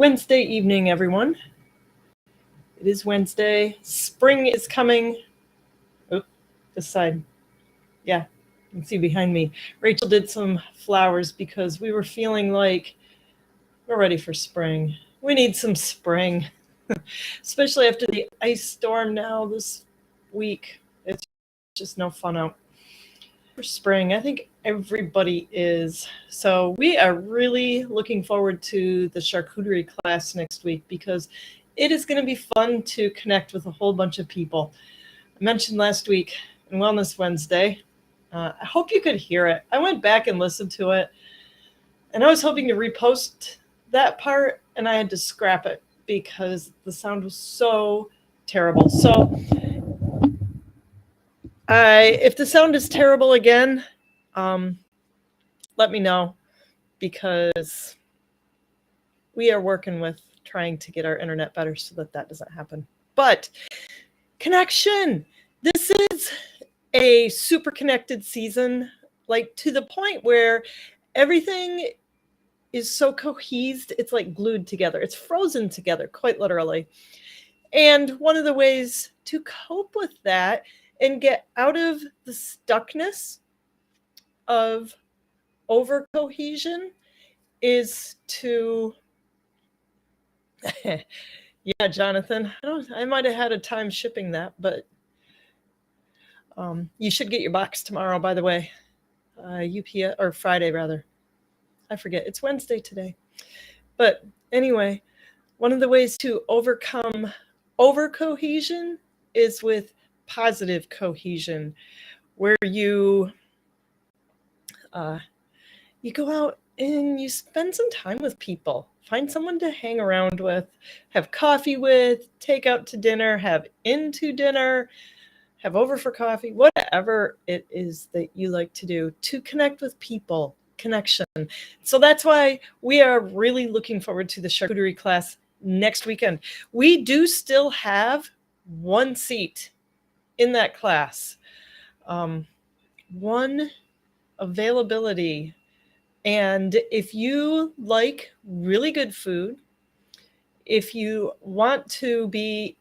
Wednesday evening, everyone. It is Wednesday. Spring is coming. Oh, this side. Yeah, you can see behind me. Rachel did some flowers because we were feeling like we're ready for spring. We need some spring, especially after the ice storm now this week. It's just no fun out. For spring, I think everybody is. So we are really looking forward to the charcuterie class next week because it is going to be fun to connect with a whole bunch of people. I mentioned last week in Wellness Wednesday. I hope you could hear it. I went back and listened to it, and I was hoping to repost that part, and I had to scrap it because the sound was so terrible. So if the sound is terrible again, let me know, because we are working with trying to get our internet better so that doesn't happen. But connection. This is a super connected season, like to the point where everything is so cohesed, it's like glued together. It's frozen together, quite literally. And one of the ways to cope with that and get out of the stuckness of over cohesion is to yeah, Jonathan, I might have had a time shipping that, but you should get your box tomorrow, by the way. UPS, or Friday rather. I forget, it's Wednesday today. But anyway, one of the ways to overcome over cohesion is with positive cohesion, where you go out and you spend some time with people. Find someone to hang around with, have coffee with, take out to dinner, have into dinner, have over for coffee, whatever it is that you like to do to connect with people, connection. So that's why we are really looking forward to the charcuterie class next weekend. We do still have one seat in that class, one availability. And if you like really good food, if you want to be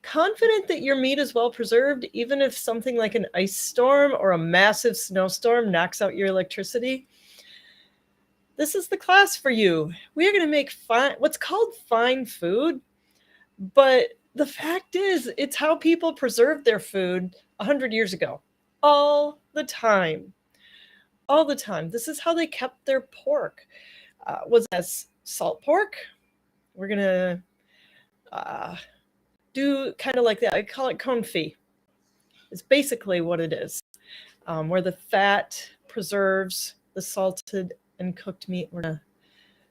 confident that your meat is well preserved, even if something like an ice storm or a massive snowstorm knocks out your electricity, this is the class for you. We are going to make what's called fine food, but the fact is, it's how people preserved their food 100 years ago, all the time. All the time. This is how they kept their pork. Was as salt pork. We're going to do kind of like that. I call it confit. It's basically what it is, where the fat preserves the salted and cooked meat. We're going to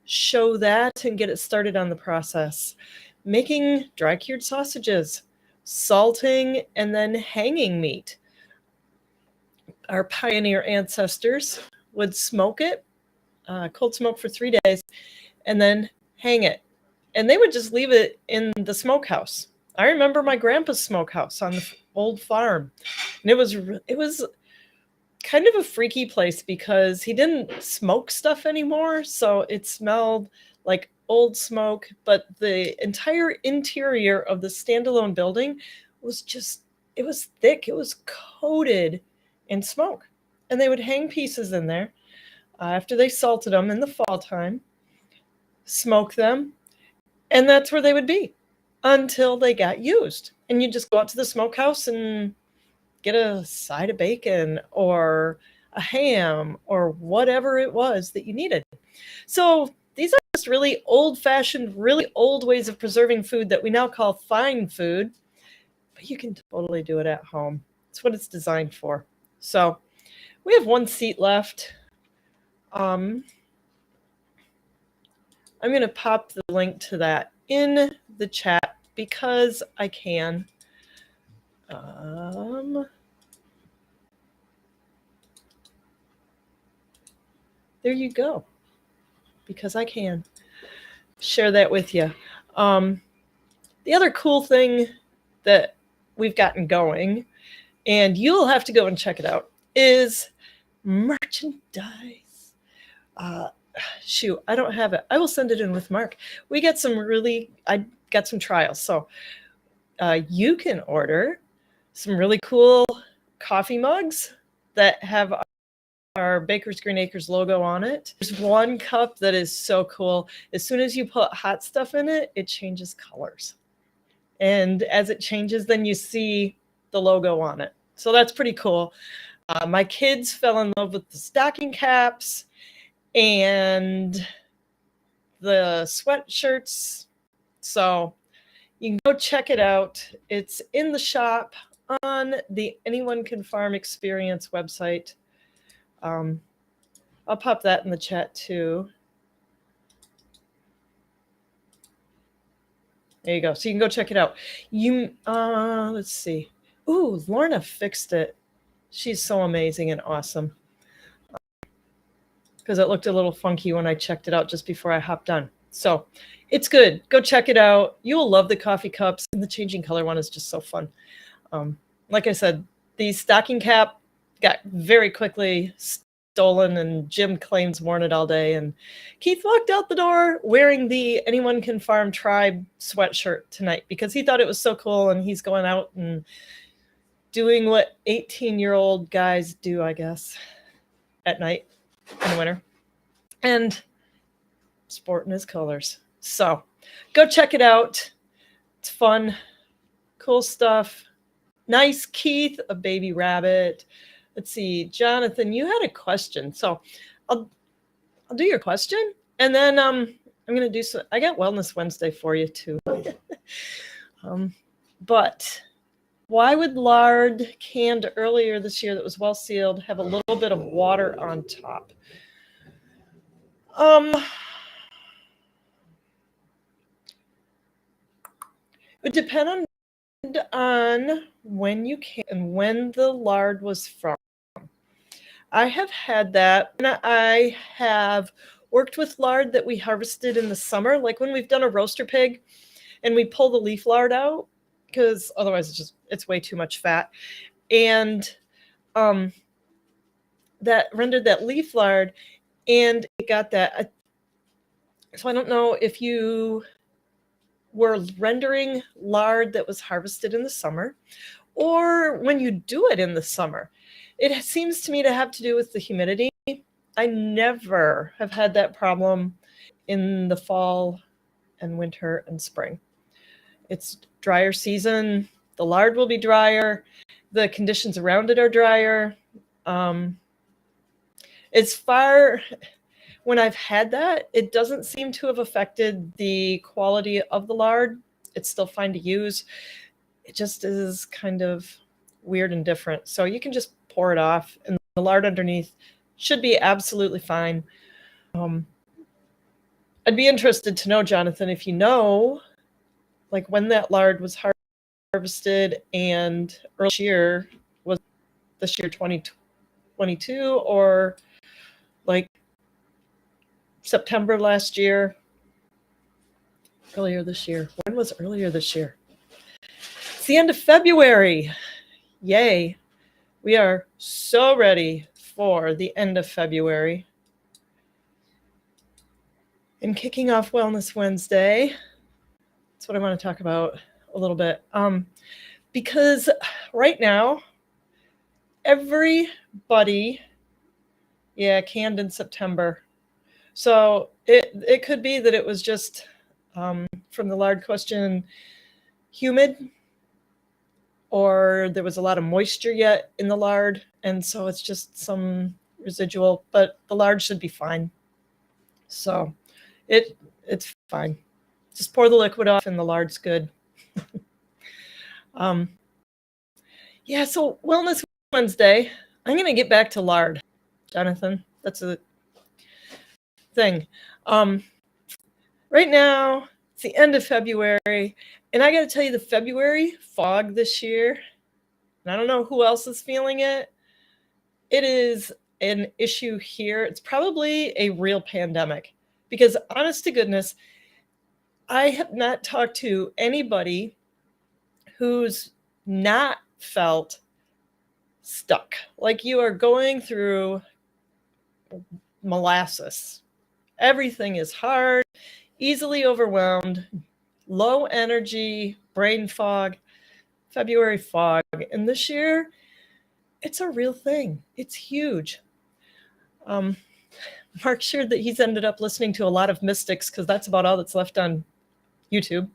show that and get it started on the process. Making dry cured sausages, salting, and then hanging meat. Our pioneer ancestors would smoke it, cold smoke for 3 days, and then hang it. And they would just leave it in the smokehouse. I remember my grandpa's smokehouse on the old farm. And it was kind of a freaky place because he didn't smoke stuff anymore. So it smelled like old smoke, but the entire interior of the standalone building was it was thick. It was coated in smoke. And they would hang pieces in there after they salted them in the fall time, smoke them, and that's where they would be until they got used. And you just go out to the smokehouse and get a side of bacon or a ham or whatever it was that you needed. So these are just really old-fashioned, really old ways of preserving food that we now call fine food, but you can totally do it at home. It's what it's designed for. So we have one seat left. I'm going to pop the link to that in the chat because I can. There you go. Because I can share that with you. The other cool thing that we've gotten going, and you'll have to go and check it out, is merchandise. shoot, I don't have it. I will send it in with Mark. I got some trials. So you can order some really cool coffee mugs that have our Baker's Green Acres logo on it. There's one cup that is so cool. As soon as you put hot stuff in it, it changes colors. And as it changes, then you see the logo on it. So that's pretty cool. My kids fell in love with the stocking caps and the sweatshirts. So you can go check it out. It's in the shop on the Anyone Can Farm Experience website. I'll pop that in the chat too. There you go. So you can go check it out. Let's see. Ooh, Lorna fixed it. She's so amazing and awesome. Because it looked a little funky when I checked it out just before I hopped on. So it's good. Go check it out. You will love the coffee cups. And the changing color one is just so fun. Like I said, the stocking cap got very quickly stolen, and Jim claims worn it all day. And Keith walked out the door wearing the Anyone Can Farm Tribe sweatshirt tonight because he thought it was so cool, and he's going out and doing what 18-year-old guys do, I guess, at night in the winter, and sporting his colors. So go check it out. It's fun, cool stuff. Nice, Keith, a baby rabbit. Let's see, Jonathan, you had a question. So I'll do your question, and then I'm going to do some. I got Wellness Wednesday for you too. But why would lard canned earlier this year that was well sealed have a little bit of water on top? It would depend on when you can and when the lard was from. I have had that, and I have worked with lard that we harvested in the summer, like when we've done a roaster pig and we pull the leaf lard out because otherwise it's way too much fat. And that rendered that leaf lard, and it got that. So I don't know if you were rendering lard that was harvested in the summer or when you do it in the summer. It seems to me to have to do with the humidity. I never have had that problem in the fall and winter and spring. It's drier season. The lard will be drier. The conditions around it are drier. When I've had that, it doesn't seem to have affected the quality of the lard. It's still fine to use. It just is kind of weird and different. So you can just pour it off, and the lard underneath should be absolutely fine. I'd be interested to know, Jonathan, if you know, like when that lard was harvested and early year, was this year 2022 or like September last year, earlier this year. When was earlier this year? It's the end of February. Yay. We are so ready for the end of February. And kicking off Wellness Wednesday, that's what I want to talk about a little bit. Because right now, everybody, canned in September. So it could be that it was just, from the lard question, humid, or there was a lot of moisture yet in the lard, and so it's just some residual, but the lard should be fine. So it's fine. Just pour the liquid off and the lard's good. So Wellness Wednesday, I'm going to get back to lard, Jonathan. That's a thing. Right now, it's the end of February, and I got to tell you, the February fog this year, and I don't know who else is feeling it, it is an issue here. It's probably a real pandemic because, honest to goodness, I have not talked to anybody who's not felt stuck. Like you are going through molasses Everything is hard, easily overwhelmed, low energy, brain fog, February fog. And this year, it's a real thing. It's huge. Mark shared that he's ended up listening to a lot of mystics because that's about all that's left on YouTube.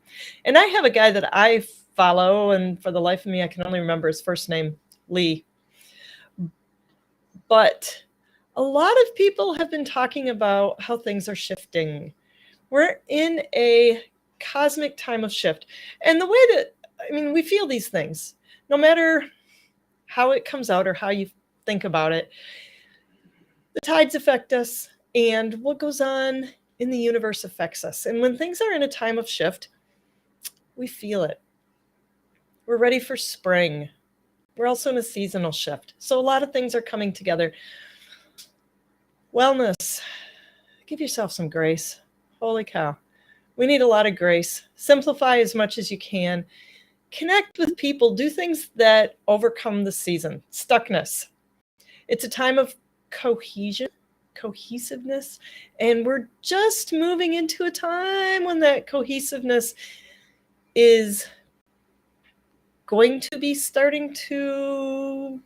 And I have a guy that I follow, and for the life of me, I can only remember his first name, Lee. But a lot of people have been talking about how things are shifting. We're in a cosmic time of shift. And the way that, we feel these things, no matter how it comes out or how you think about it, the tides affect us, and what goes on in the universe affects us. And when things are in a time of shift, we feel it. We're ready for spring. We're also in a seasonal shift. So a lot of things are coming together. Wellness. Give yourself some grace. Holy cow. We need a lot of grace. Simplify as much as you can. Connect with people. Do things that overcome the season. Stuckness. It's a time of cohesiveness, and we're just moving into a time when that cohesiveness is going to be starting to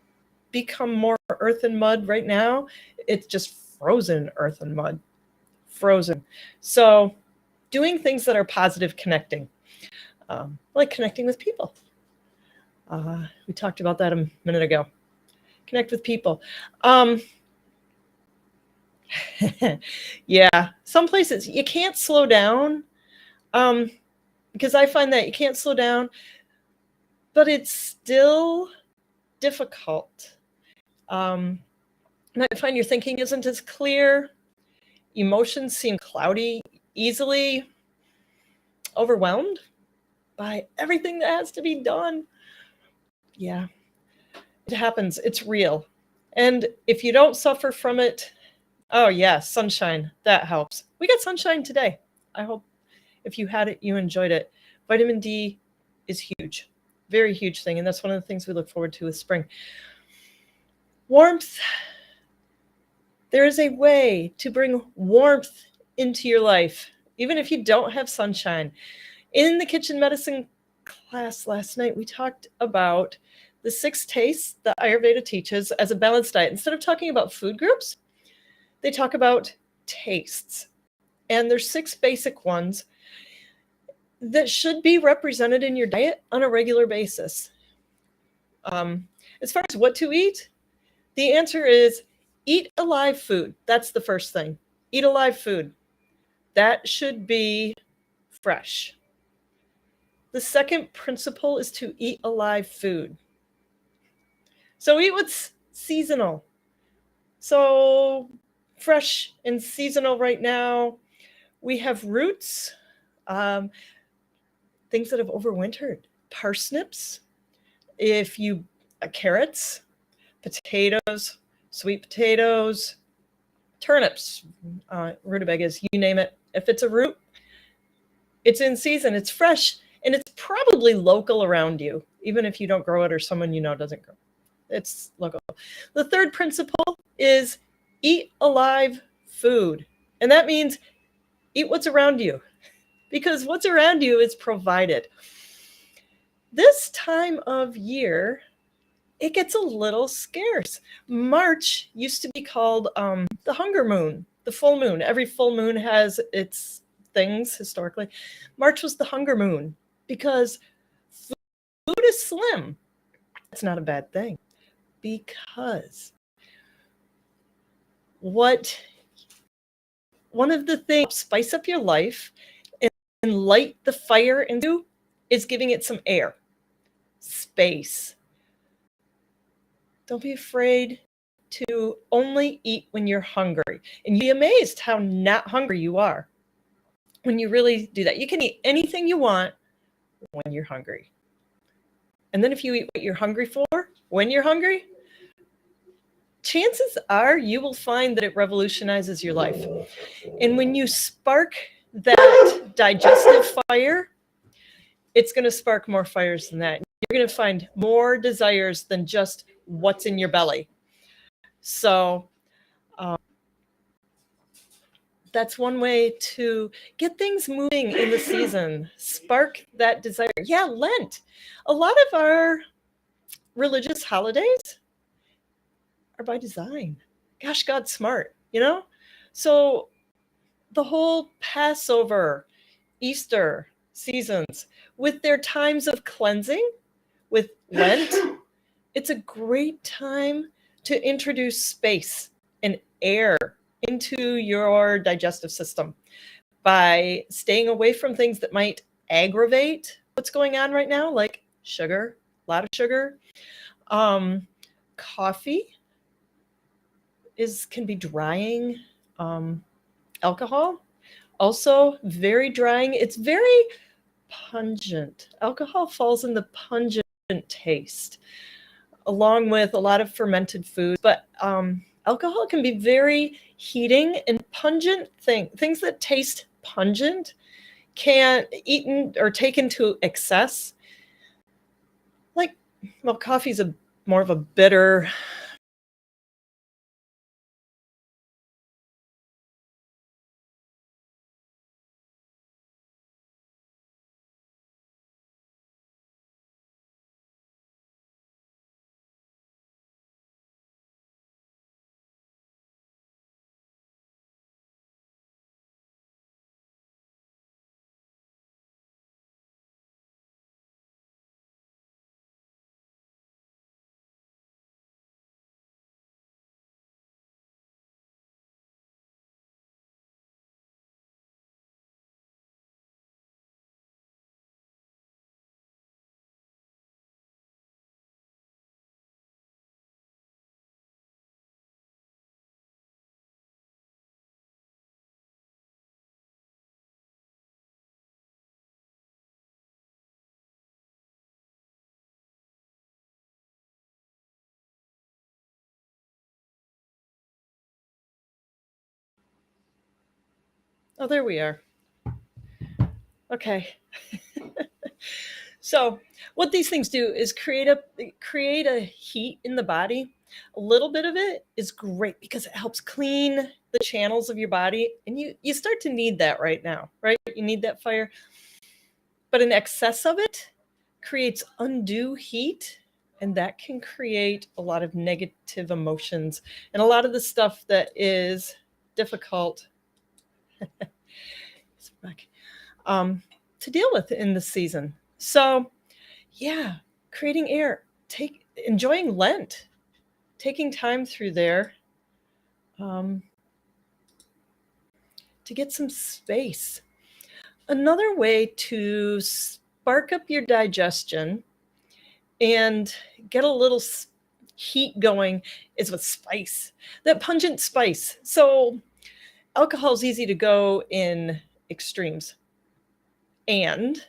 become more earth and mud. Right now, it's just frozen earth and mud. Frozen. So doing things that are positive, connecting, like connecting with people. We talked about that a minute ago. Connect with people. Yeah, some places you can't slow down, because I find that you can't slow down, but it's still difficult. I find your thinking isn't as clear. Emotions seem cloudy, easily overwhelmed by everything that has to be done. Yeah, it happens. It's real. And if you don't suffer from it, oh yeah, sunshine, that helps. We got sunshine today. I hope if you had it, you enjoyed it. Vitamin D is huge, very huge thing. And that's one of the things we look forward to with spring. Warmth. There is a way to bring warmth into your life, even if you don't have sunshine. In the kitchen medicine class last night, we talked about the 6 tastes that Ayurveda teaches as a balanced diet. Instead of talking about food groups, they talk about tastes. And there's 6 basic ones that should be represented in your diet on a regular basis. As far as what to eat, the answer is eat alive food. That's the first thing. Eat alive food. That should be fresh. The second principle is to eat alive food. So eat what's seasonal. So fresh and seasonal right now, we have roots, things that have overwintered. Parsnips, carrots, potatoes, sweet potatoes, turnips, rutabagas, you name it. If it's a root, it's in season, it's fresh, and it's probably local around you, even if you don't grow it or someone you know doesn't grow it. It's local. The third principle is eat alive food. And that means eat what's around you, because what's around you is provided. This time of year, it gets a little scarce. March used to be called the hunger moon, the full moon. Every full moon has its things historically. March was the hunger moon because food is slim. It's not a bad thing, because one of the things spice up your life and light the fire into is giving it some air, space. Don't be afraid to only eat when you're hungry. And you'd be amazed how not hungry you are when you really do that. You can eat anything you want when you're hungry. And then if you eat what you're hungry for, when you're hungry, chances are you will find that it revolutionizes your life. And when you spark that digestive fire, it's going to spark more fires than that. You're going to find more desires than just what's in your belly. So that's one way to get things moving in the season, spark that desire. Yeah, Lent. A lot of our religious holidays are by design. Gosh, God's smart, you know? So the whole Passover, Easter seasons, with their times of cleansing, with Lent, it's a great time to introduce space and air into your digestive system by staying away from things that might aggravate what's going on right now, like sugar, a lot of sugar. Coffee can be drying. Alcohol, also very drying. It's very pungent. Alcohol falls in the pungent taste, along with a lot of fermented foods. But alcohol can be very heating and pungent. Things that taste pungent can eaten or taken to excess. Like, well, coffee's more of a bitter. Oh, there we are. Okay. So what these things do is create a heat in the body. A little bit of it is great because it helps clean the channels of your body, and you start to need that right now, right? You need that fire. But an excess of it creates undue heat, and that can create a lot of negative emotions and a lot of the stuff that is difficult to deal with in the season. So, yeah, creating air, enjoying Lent, taking time through there to get some space. Another way to spark up your digestion and get a little heat going is with spice, that pungent spice. So alcohol is easy to go in extremes. And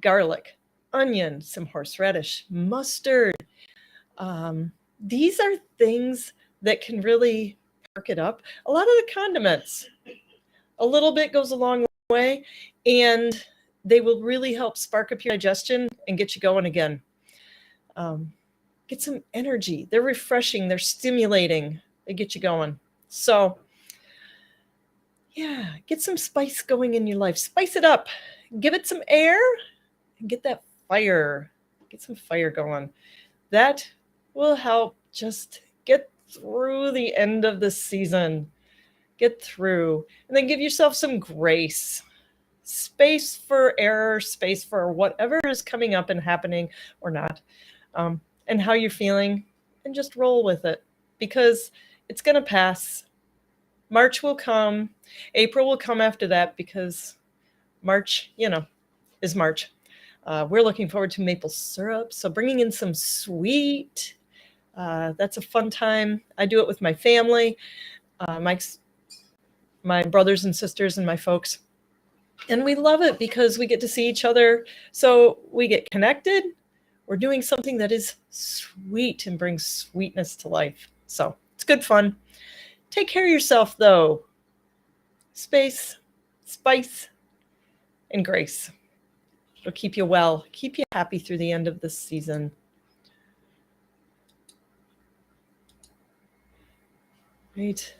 garlic, onion, some horseradish, mustard. These are things that can really perk it up. A lot of the condiments, a little bit goes a long way, and they will really help spark up your digestion and get you going again. Get some energy. They're refreshing. They're stimulating. They get you going. So, yeah, get some spice going in your life. Spice it up. Give it some air and get that fire. Get some fire going. That will help just get through the end of the season. Get through. And then give yourself some grace. Space for error, space for whatever is coming up and happening or not. And how you're feeling. And just roll with it. Because it's going to pass. March will come. April will come after that because March, is March. We're looking forward to maple syrup. So bringing in some sweet, that's a fun time. I do it with my family, my brothers and sisters and my folks. And we love it because we get to see each other. So we get connected. We're doing something that is sweet and brings sweetness to life. So it's good fun. Take care of yourself, though. Space, spice, and grace. It'll keep you well, keep you happy through the end of this season. Right.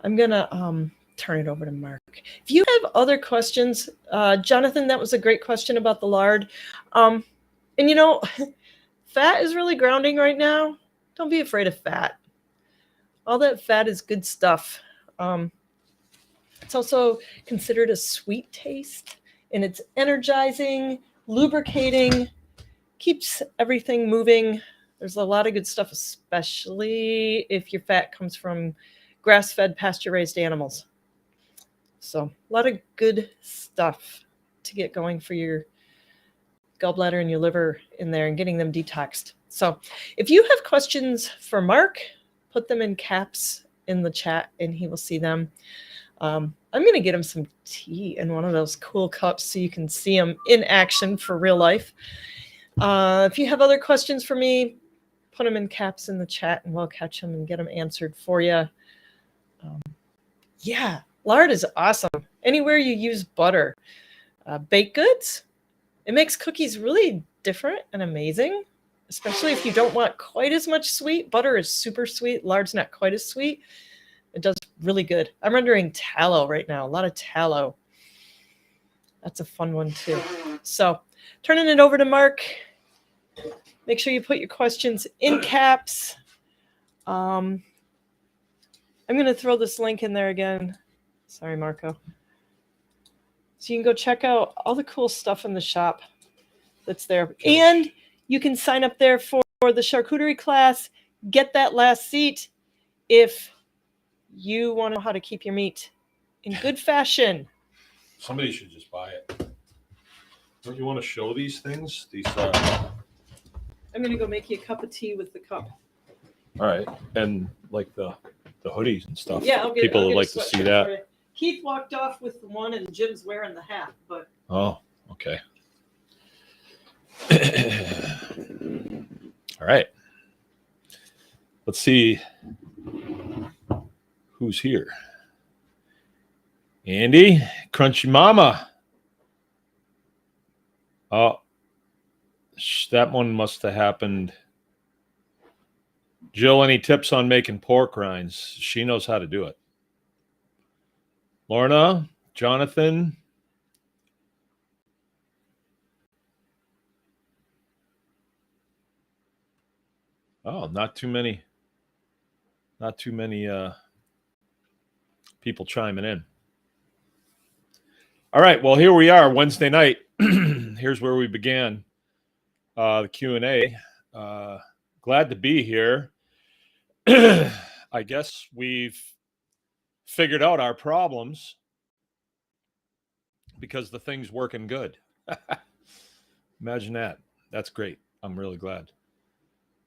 I'm going to turn it over to Mark. If you have other questions, Jonathan, that was a great question about the lard. And you know, fat is really grounding right now. Don't be afraid of fat. All that fat is good stuff. It's also considered a sweet taste, and it's energizing, lubricating, keeps everything moving. There's a lot of good stuff, especially if your fat comes from grass-fed, pasture-raised animals. So a lot of good stuff to get going for your gallbladder and your liver in there and getting them detoxed. So if you have questions for Mark, put them in caps in the chat and he will see them. I'm going to get him some tea in one of those cool cups so you can see him in action for real life. If you have other questions for me, put them in caps in the chat and we'll catch them and get them answered for you. Yeah, lard is awesome. Anywhere you use butter. Baked goods, it makes cookies really different and amazing, especially if you don't want quite as much sweet. Butter is super sweet. Lard's not quite as sweet. It does really good. I'm rendering tallow right now, a lot of tallow. That's a fun one too. So turning it over to Mark. Make sure you put your questions in caps. I'm going to throw this link in there again. Sorry, Marco. So you can go check out all the cool stuff in the shop that's there. And you can sign up there for the charcuterie class. Get that last seat if you want to know how to keep your meat in good fashion. Somebody should just buy it. Don't you want to show these things? I'm going to go make you a cup of tea with the cup. All right. And like the hoodies and stuff. Yeah, people would like to see that. Keith walked off with the one and Jim's wearing the hat, but oh, okay. All right. Let's see who's here. Andy, Crunchy Mama. Oh, that one must have happened. Jill, any tips on making pork rinds? She knows how to do it. Lorna, Jonathan. Oh, not too many people chiming in. All right, well, here we are, Wednesday night. Here's where we began the Q&A. Glad to be here. I guess we've figured out our problems because the thing's working good. Imagine that. That's great. I'm really glad.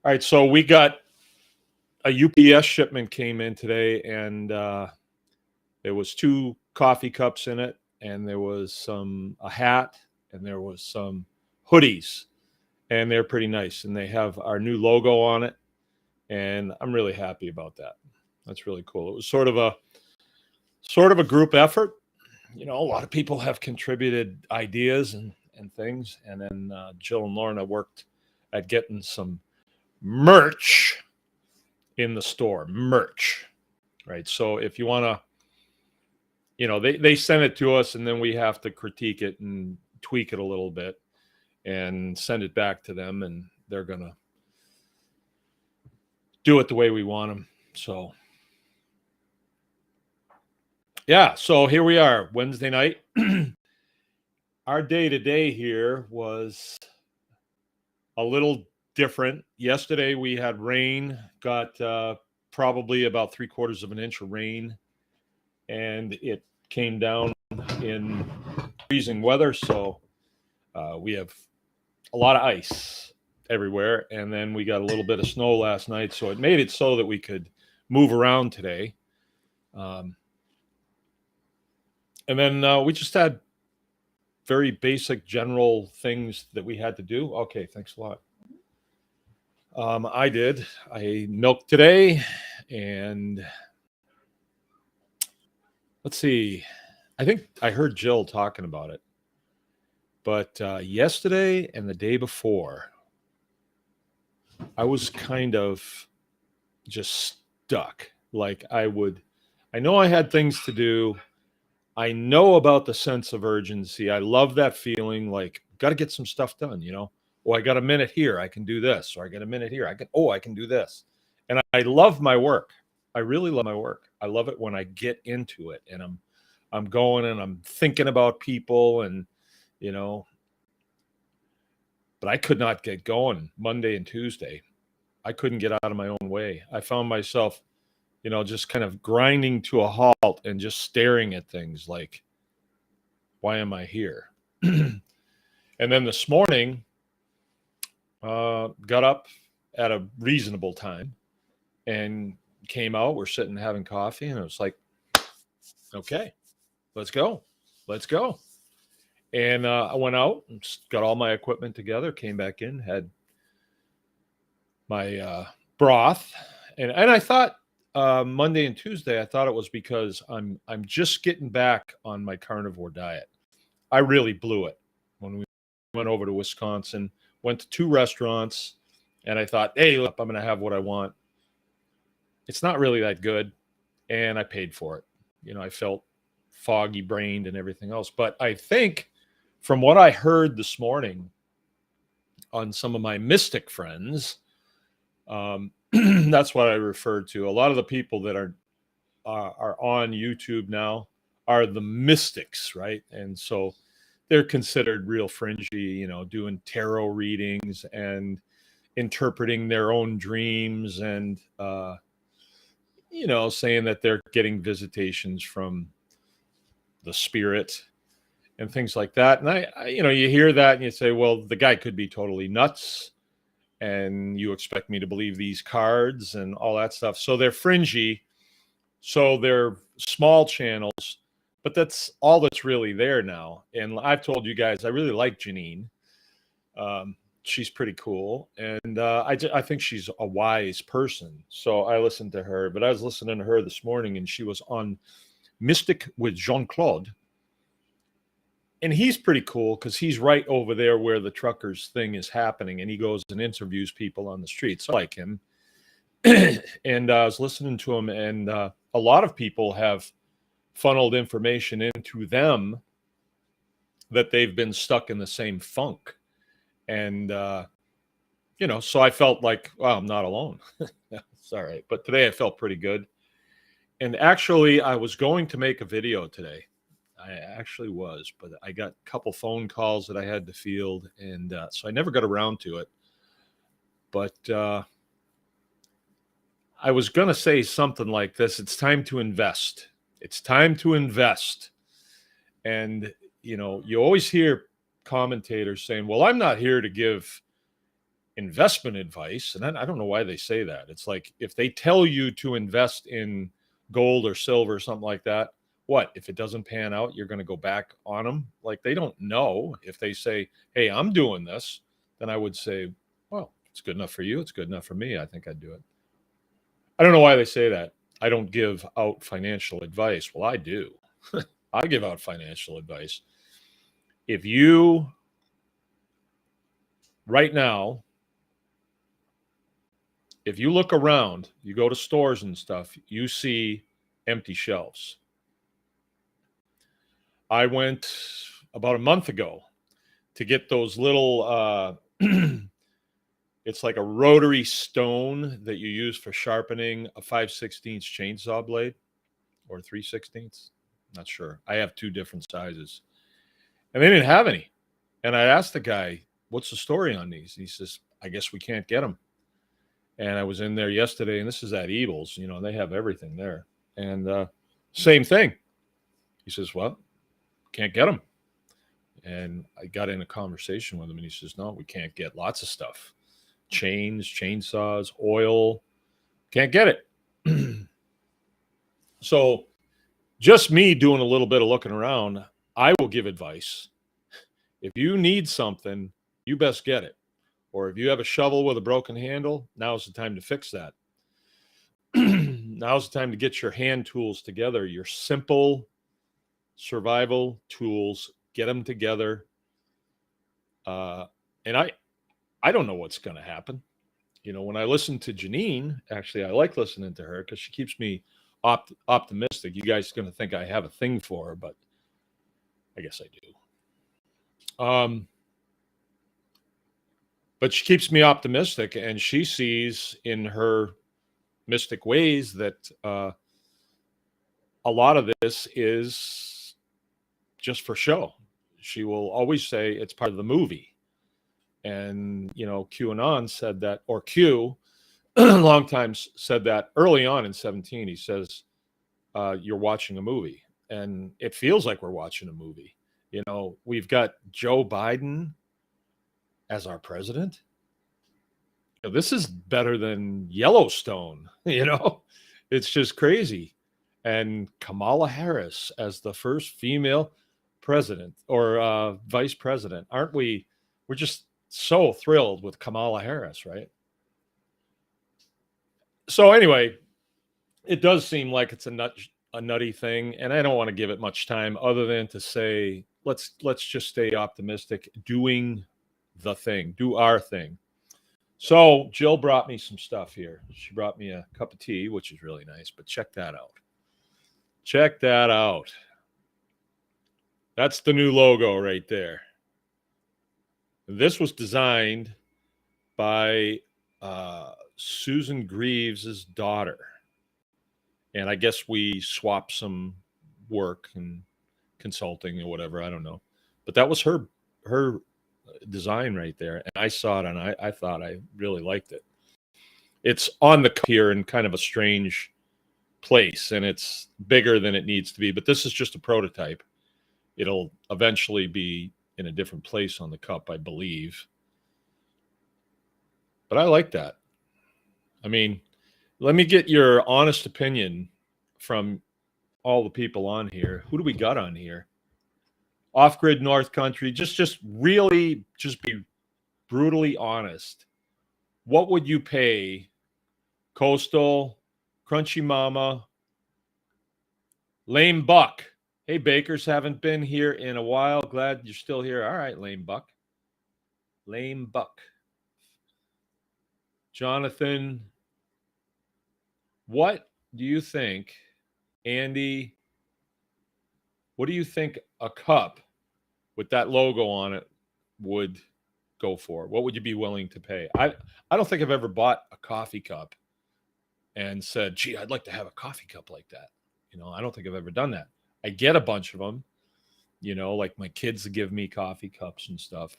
All right, so we got a UPS shipment came in today, and there was 2 coffee cups in it, and there was a hat, and there was some hoodies, and they're pretty nice, and they have our new logo on it, and I'm really happy about that. That's really cool. It was sort of a group effort. You know, a lot of people have contributed ideas and things, and then Jill and Lorna worked at getting some merch in the store. Merch, right? So if you want to, you know, they send it to us, and then we have to critique it and tweak it a little bit and send it back to them, and they're gonna do it the way we want them. So yeah, so here we are, Wednesday night. Our day today here was a little different. Yesterday we had rain, got probably about 3/4 of an inch of rain, and it came down in freezing weather. So we have a lot of ice everywhere, and then we got a little bit of snow last night, so it made it so that we could move around today. And then we just had very basic general things that we had to do. Okay, thanks a lot. I milked today, and let's see, I think I heard Jill talking about it, but yesterday and the day before, I was kind of just stuck. Like I would I know I had things to do. I know about the sense of urgency. I love that feeling like, got to get some stuff done, you know? Oh, I got a minute here. I can do this. Or I got a minute here. I can do this. And I love my work. I really love my work. I love it when I get into it and I'm going and I'm thinking about people and, you know, but I could not get going Monday and Tuesday. I couldn't get out of my own way. I found myself, you know, just kind of grinding to a halt and just staring at things like, why am I here? And then this morning, got up at a reasonable time and came out. We're sitting having coffee, and it was like, okay, let's go. Let's go. And I went out and got all my equipment together, came back in, had my broth. And I thought Monday and Tuesday, I thought it was because I'm just getting back on my carnivore diet. I really blew it when we went over to Wisconsin, went to 2 restaurants, and I thought, hey, look, I'm going to have what I want. It's not really that good, and I paid for it. You know, I felt foggy brained and everything else. But I think from what I heard this morning on some of my mystic friends, that's what I referred to. A lot of the people that are on YouTube now are the mystics, right? And so they're considered real fringy, you know, doing tarot readings and interpreting their own dreams and, you know, saying that they're getting visitations from the spirit and things like that. And I, you know, you hear that and you say, well, the guy could be totally nuts. And you expect me to believe these cards and all that stuff. So they're fringy. So they're small channels, but that's all that's really there now. And I've told you guys, I really like Janine. She's pretty cool. And I think she's a wise person. So I listened to her, but I was listening to her this morning and she was on Mystic with Jean-Claude. And he's pretty cool because he's right over there where the truckers thing is happening. And he goes and interviews people on the streets. So I like him. And I was listening to him. And a lot of people have funneled information into them that they've been stuck in the same funk. And, you know, so I felt like, well, I'm not alone. It's all right. But today I felt pretty good. And actually, I was going to make a video today. I actually was, but I got a couple phone calls that I had to field, and so I never got around to it. But I was going to say something like this. It's time to invest. It's time to invest. And, you know, you always hear commentators saying, well, I'm not here to give investment advice. And I don't know why they say that. It's like if they tell you to invest in gold or silver or something like that, what if it doesn't pan out, you're going to go back on them? Like they don't know. If they say, hey, I'm doing this, then I would say, well, it's good enough for you, it's good enough for me, I think I'd do it. I don't know why they say that. I don't give out financial advice. Well, I do. I give out financial advice. If you right now, if you look around, you go to stores and stuff, you see empty shelves. I went about a month ago to get those little, it's like a rotary stone that you use for sharpening a 5/16 chainsaw blade or 3/16. Not sure. I have 2 different sizes. And they didn't have any. And I asked the guy, what's the story on these? He says, I guess we can't get them. And I was in there yesterday, and this is at Eagles, you know, they have everything there. And same thing. He says, well, can't get them. And I got in a conversation with him, and he says, no, we can't get lots of stuff. Chains, chainsaws, oil, can't get it. So just me doing a little bit of looking around, I will give advice. If you need something, you best get it. Or if you have a shovel with a broken handle, now's the time to fix that. Now's the time to get your hand tools together, your simple survival tools, get them together. And I don't know what's going to happen. You know, when I listen to Janine, actually, I like listening to her because she keeps me optimistic. You guys are going to think I have a thing for her, but I guess I do. But she keeps me optimistic, and she sees in her mystic ways that a lot of this is just for show. She will always say it's part of the movie. And, QAnon said that, or Q, long time said that early on in 17. He says, you're watching a movie. And it feels like we're watching a movie. We've got Joe Biden as our president. This is better than Yellowstone. It's just crazy. And Kamala Harris as the first female president or vice president. Aren't we? We're just so thrilled with Kamala Harris, right? So anyway, it does seem like it's a nutty thing, and I don't want to give it much time other than to say let's just stay optimistic, doing the thing, do our thing. So Jill brought me some stuff here. She brought me a cup of tea, which is really nice, but check that out. Check that out. That's the new logo right there. This was designed by Susan Greaves' daughter. And I guess we swapped some work and consulting or whatever. I don't know. But that was her design right there. And I saw it and I thought I really liked it. It's on the cup here in kind of a strange place, and it's bigger than it needs to be. But this is just a prototype. It'll eventually be in a different place on the cup, I believe. But I like that. I mean, let me get your honest opinion from all the people on here. Who do we got on here? Off-grid North Country. Just really be brutally honest. What would you pay Coastal, Crunchy Mama, Lame Buck? Hey, Bakers, haven't been here in a while. Glad you're still here. All right, Lame Buck. Lame Buck. Jonathan, what do you think, Andy, what do you think a cup with that logo on it would go for? What would you be willing to pay? I don't think I've ever bought a coffee cup and said, gee, I'd like to have a coffee cup like that. I don't think I've ever done that. I get a bunch of them, like my kids give me coffee cups and stuff.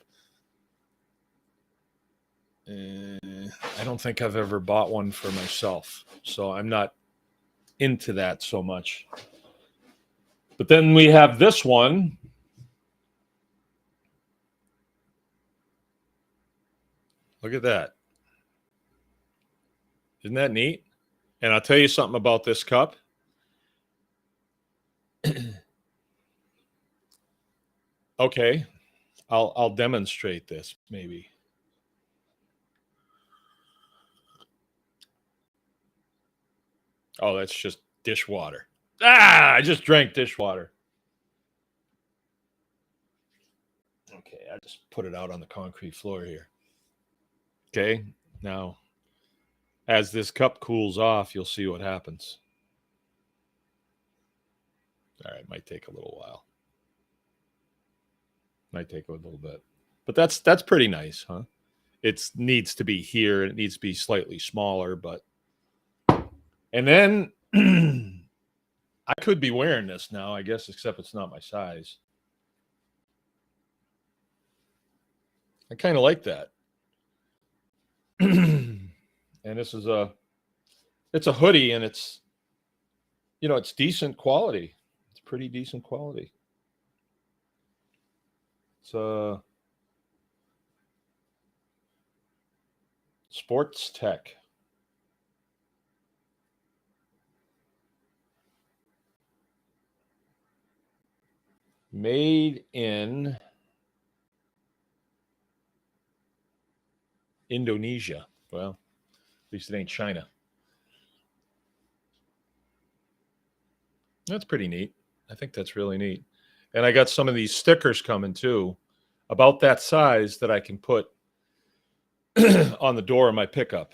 I don't think I've ever bought one for myself. So I'm not into that so much. But then we have this one. Look at that. Isn't that neat? And I'll tell you something about this cup. Okay, I'll demonstrate this maybe. Oh, that's just dishwater. I just drank dishwater. Okay, I just put it out on the concrete floor here. Okay, now as this cup cools off, you'll see what happens. All right, might take a little while. Might take a little bit. But that's pretty nice, huh? It needs to be here. It needs to be slightly smaller, but... And then I could be wearing this now, I guess, except it's not my size. I kind of like that. And this is it's a hoodie, and it's, it's decent quality. It's pretty decent quality. It's Sports Tech. Made in Indonesia. Well, at least it ain't China. That's pretty neat. I think that's really neat. And I got some of these stickers coming too, about that size that I can put on the door of my pickup.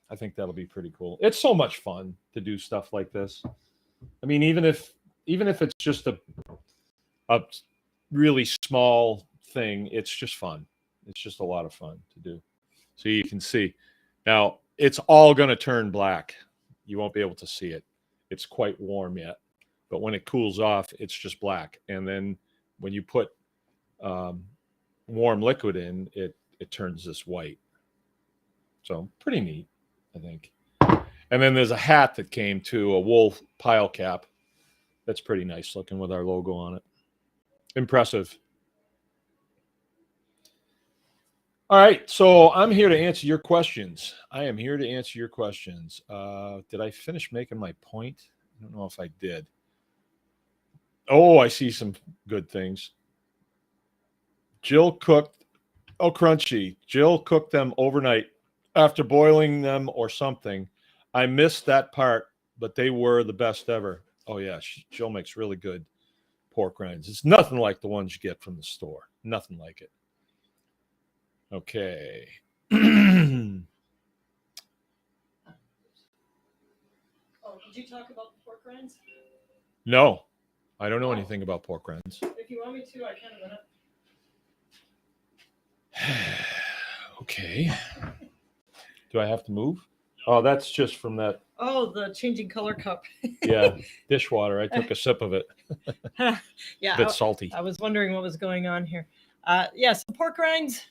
I think that'll be pretty cool. It's so much fun to do stuff like this. I mean, even if it's just a really small thing, it's just fun. It's just a lot of fun to do. So you can see. Now, it's all going to turn black. You won't be able to see it. It's quite warm yet. But when it cools off, it's just black. And then when you put warm liquid in, it turns this white. So pretty neat, I think. And then there's a hat that came to a wool pile cap. That's pretty nice looking with our logo on it. Impressive. All right, so I'm here to answer your questions. I am here to answer your questions. Did I finish making my point? I don't know if I did. Oh, I see some good things. Jill cooked, crunchy. Jill cooked them overnight after boiling them or something. I missed that part, but they were the best ever. Oh, yeah, Jill makes really good pork rinds. It's nothing like the ones you get from the store. Nothing like it. Okay. Oh, did you talk about the pork rinds? No, I don't know anything about pork rinds. If you want me to, I can in a minute. Okay. Do I have to move? Oh, that's just from that. Oh, the changing color cup. Yeah, dishwater. I took a sip of it. Yeah, A bit salty. I was wondering what was going on here. Yes, the pork rinds.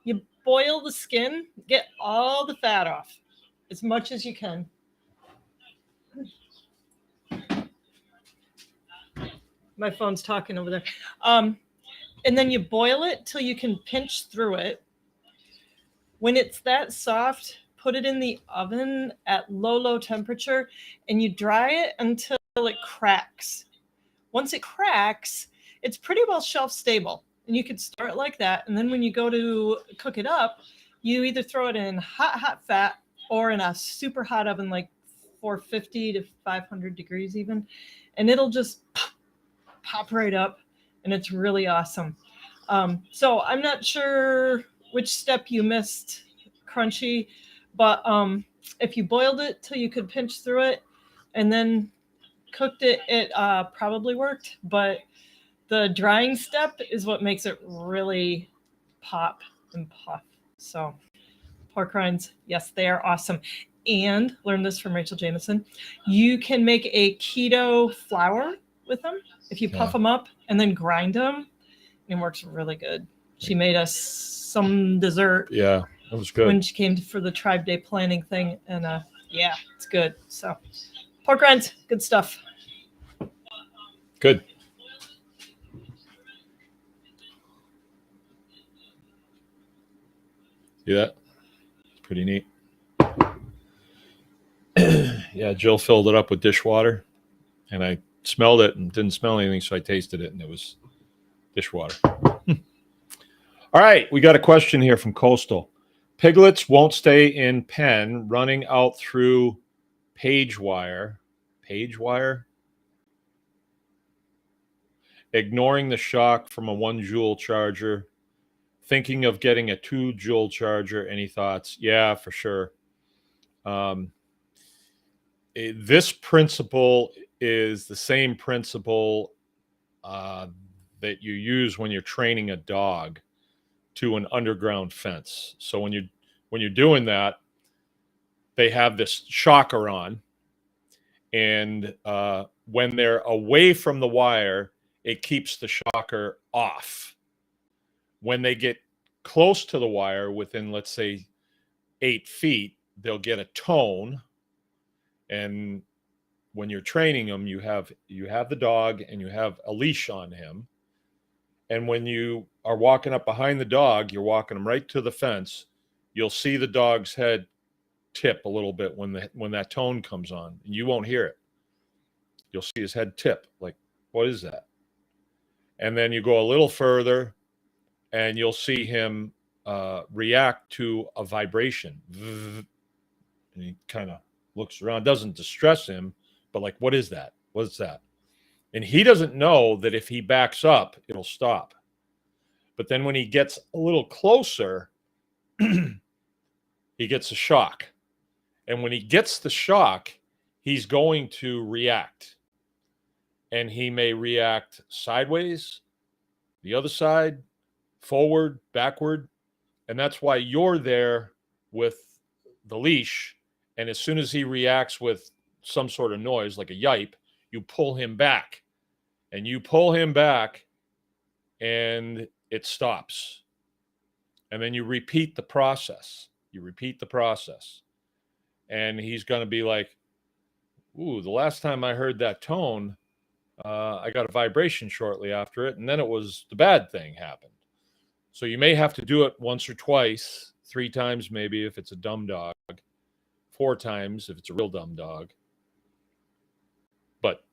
You boil the skin, get all the fat off, as much as you can. My phone's talking over there. And then you boil it till you can pinch through it. When it's that soft, put it in the oven at low temperature, and you dry it until it cracks. Once it cracks, it's pretty well shelf stable. And you could start like that. And then when you go to cook it up, you either throw it in hot fat or in a super hot oven, like 450 to 500 degrees even. And it'll just pop right up. And it's really awesome. So I'm not sure which step you missed, Crunchy. But if you boiled it till you could pinch through it and then cooked it, it probably worked. But the drying step is what makes it really pop and puff. So pork rinds, yes, they are awesome. And learn this from Rachel Jameson. You can make a keto flour with them if you puff them up and then grind them. It works really good. She made us some dessert. Yeah, that was good. When she came for the Tribe Day planning thing. And yeah, it's good. So pork rinds, good stuff. Good. See that? It's pretty neat. Yeah, Jill filled it up with dishwater, and I smelled it and didn't smell anything, so I tasted it, and it was dishwater. All right, we got a question here from Coastal. Piglets won't stay in pen, running out through page wire. Page wire? Ignoring the shock from a 1 joule charger. Thinking of getting a 2 joule charger. Any thoughts? Yeah, for sure. This principle is the same principle that you use when you're training a dog to an underground fence. So when you're doing that, they have this shocker on, and when they're away from the wire, it keeps the shocker off. When they get close to the wire, within, let's say, 8 feet, they'll get a tone. And when you're training them, you have the dog and you have a leash on him. And when you are walking up behind the dog, you're walking him right to the fence. You'll see the dog's head tip a little bit when that tone comes on, and you won't hear it. You'll see his head tip, like, what is that? And then you go a little further, and you'll see him react to a vibration. And he kind of looks around, doesn't distress him, but like, what is that? What's that? And he doesn't know that if he backs up, it'll stop. But then when he gets a little closer, he gets a shock. And when he gets the shock, he's going to react. And he may react sideways, the other side, forward, backward. And that's why you're there with the leash. And as soon as he reacts with some sort of noise, like a yipe, you pull him back. And you pull him back, and it stops. And then you repeat the process. You repeat the process. And he's going to be like, ooh, the last time I heard that tone, I got a vibration shortly after it. And then it was the bad thing happened. So you may have to do it once or twice, 3 times maybe if it's a dumb dog, 4 times if it's a real dumb dog. But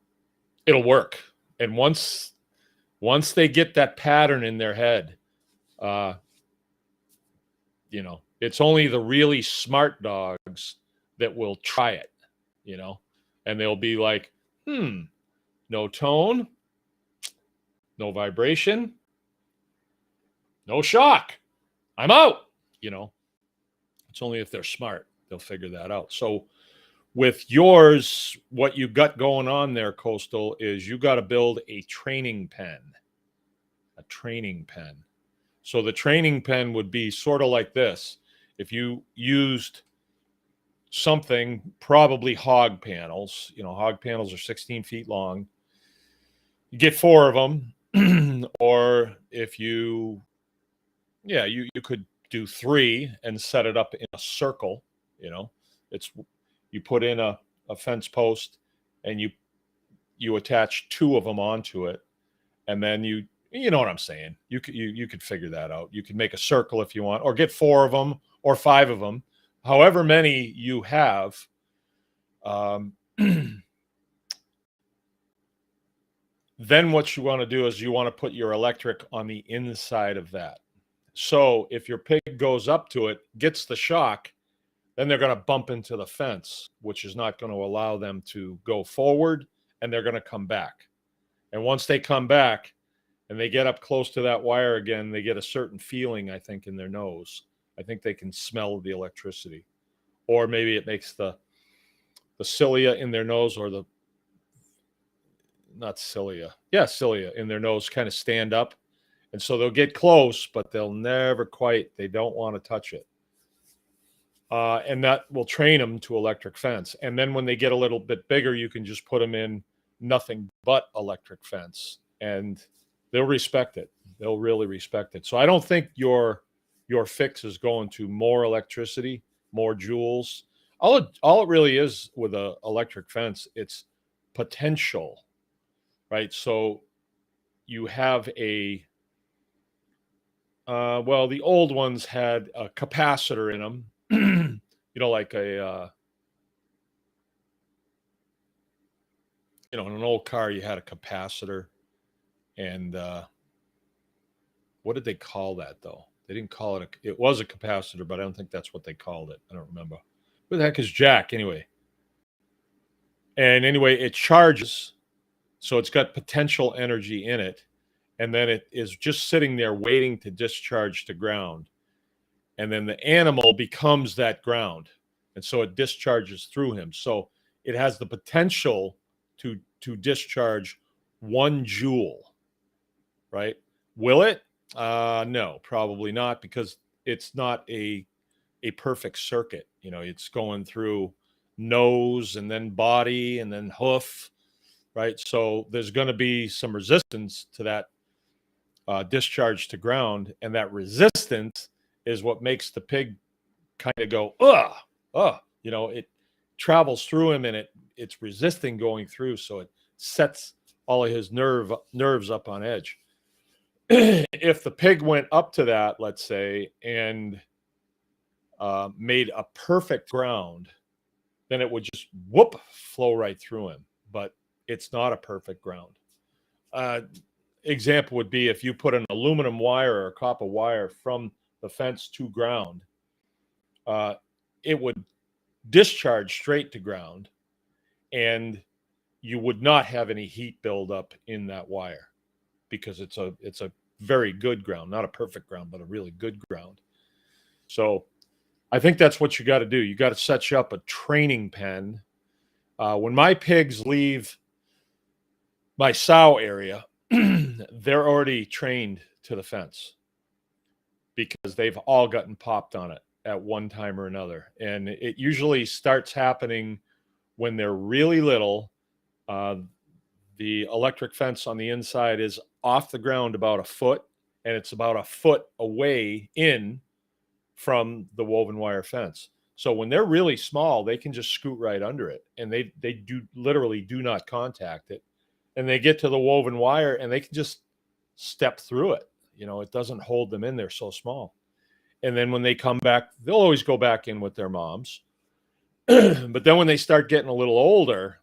it'll work. And once they get that pattern in their head, you know, it's only the really smart dogs that will try it, you know, and they'll be like, no tone, no vibration, no shock. I'm out. You know, it's only if they're smart, they'll figure that out. So with yours, what you got going on there, Coastal, is you got to build a training pen. A training pen. So the training pen would be sort of like this. If you used something, probably hog panels, you know, hog panels are 16 feet long. You get 4 of them. Or if you could do 3 and set it up in a circle, you know. You put in a fence post and you attach 2 of them onto it, and then you know what I'm saying. You could figure that out. You could make a circle if you want, or get 4 of them or 5 of them, however many you have. Then what you want to do is you want to put your electric on the inside of that. So if your pig goes up to it, gets the shock, then they're going to bump into the fence, which is not going to allow them to go forward, and they're going to come back. And once they come back and they get up close to that wire again, they get a certain feeling, I think, in their nose. I think they can smell the electricity. Or maybe it makes the cilia in their nose, or not cilia. Yeah, cilia in their nose kind of stand up. And so they'll get close, but they'll never quite, they don't want to touch it. And that will train them to electric fence. And then when they get a little bit bigger, you can just put them in nothing but electric fence, and they'll respect it. They'll really respect it. So I don't think your fix is going to more electricity, more joules. All it really is with a electric fence, it's potential, right? So you have a well, the old ones had a capacitor in them. You know, like a in an old car, you had a capacitor. And what did they call that, though? They didn't call it it was a capacitor, but I don't think that's what they called it. I don't remember. Who the heck is Jack, anyway? And anyway, it charges, so it's got potential energy in it, and then it is just sitting there waiting to discharge to ground. And then the animal becomes that ground, and so it discharges through him. So it has the potential to discharge 1 joule, right? Will it? No, probably not, because it's not a perfect circuit. You know, it's going through nose and then body and then hoof, right? So there's going to be some resistance to that discharge to ground, and that resistance is what makes the pig kind of go, you know, it travels through him, and it's resisting going through, so it sets all of his nerves up on edge. If the pig went up to that, let's say, and made a perfect ground, then it would just flow right through him. But it's not a perfect ground. Example would be if you put an aluminum wire or a copper wire from the fence to ground, it would discharge straight to ground, and you would not have any heat buildup in that wire, because it's a very good ground, not a perfect ground, but a really good ground. So I think that's what you got to do. You got to set you up a training pen. When my pigs leave my sow area, they're already trained to the fence because they've all gotten popped on it at one time or another. And it usually starts happening when they're really little. The electric fence on the inside is off the ground about a foot, and it's about a foot away in from the woven wire fence. So when they're really small, they can just scoot right under it, and they do literally do not contact it. And they get to the woven wire and they can just step through it. You know, it doesn't hold them in. They're so small. And then when they come back, they'll always go back in with their moms. But then when they start getting a little older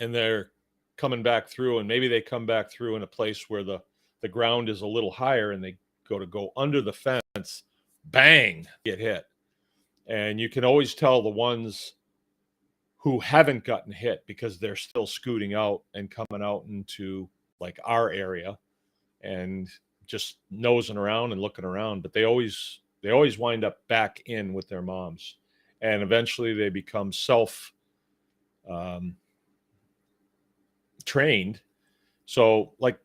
and they're coming back through, and maybe they come back through in a place where the ground is a little higher and they go under the fence, bang, get hit. And you can always tell the ones who haven't gotten hit because they're still scooting out and coming out into like our area and just nosing around and looking around. But they always wind up back in with their moms, and eventually they become self trained. So like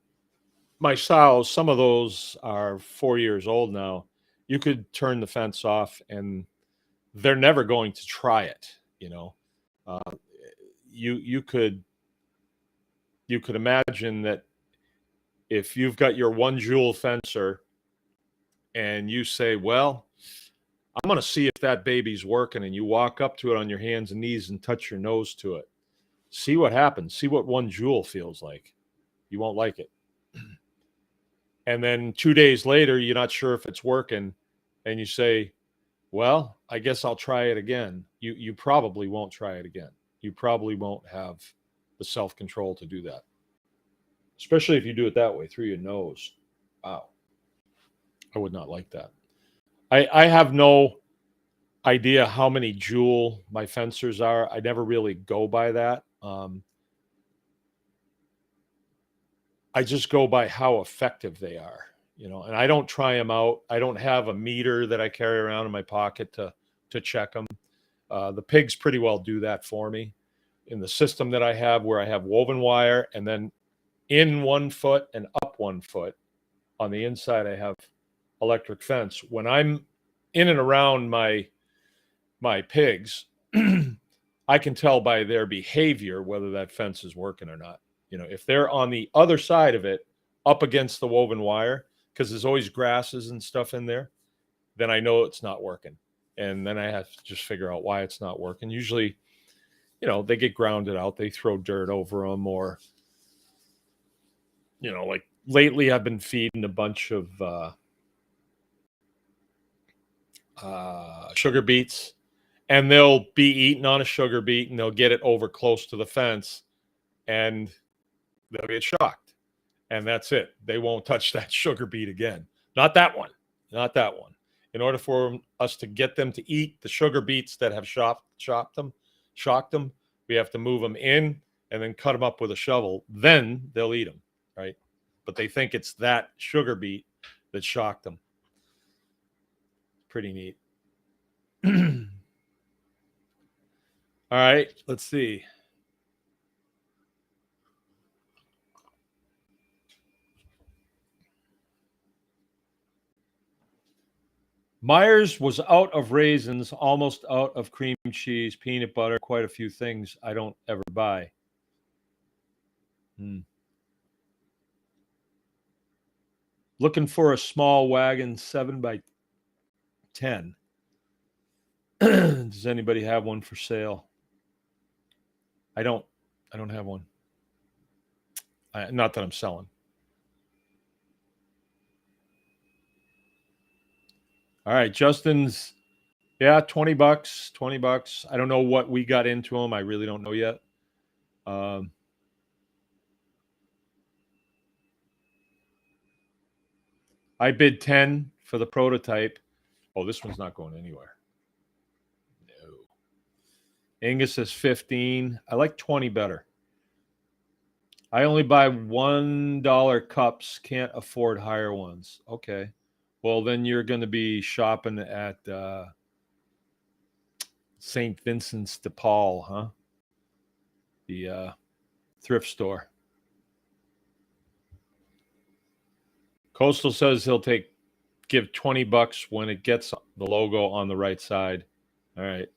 my sows, some of those are 4 years old now. You could turn the fence off and they're never going to try it. You know, you could imagine that if you've got your 1 jewel fencer and you say, well, I'm going to see if that baby's working, and you walk up to it on your hands and knees and touch your nose to it. See what happens. See what 1 jewel feels like. You won't like it. And then 2 days later, you're not sure if it's working, and you say, well, I guess I'll try it again. You probably won't try it again. You probably won't have the self-control to do that, especially if you do it that way, through your nose. Wow. I would not like that. I have no idea how many jewel my fencers are. I never really go by that. I just go by how effective they are, you know, and I don't try them out. I don't have a meter that I carry around in my pocket to check them. The pigs pretty well do that for me. In the system that I have, where I have woven wire, and then in 1 foot and up 1 foot on the inside, I have electric fence. When I'm in and around my pigs, I can tell by their behavior whether that fence is working or not. You know, if they're on the other side of it, up against the woven wire, because there's always grasses and stuff in there, then I know it's not working. And then I have to just figure out why it's not working. Usually, you know, they get grounded out. They throw dirt over them, or, you know, like lately I've been feeding a bunch of sugar beets, and they'll be eating on a sugar beet and they'll get it over close to the fence and they'll get shocked. And that's it. They won't touch that sugar beet again. Not that one. Not that one. In order for us to get them to eat the sugar beets that have shocked them, we have to move them in and then cut them up with a shovel. Then they'll eat them, right? But they think it's that sugar beet that shocked them. Pretty neat. All right, let's see. Myers was out of raisins, almost out of cream cheese, peanut butter, quite a few things I don't ever buy. Looking for a small wagon, 7x10. Does anybody have one for sale? I don't have one. Not that I'm selling. All right, Justin's, yeah, $20. I don't know what we got into them. I really don't know yet. I bid 10 for the prototype. Oh, this one's not going anywhere. No. Angus is 15. I like 20 better. I only buy $1 cups. Can't afford higher ones. Okay. Well, then you're going to be shopping at St. Vincent's de Paul, huh? The thrift store. Coastal says he'll give $20 when it gets the logo on the right side. All right.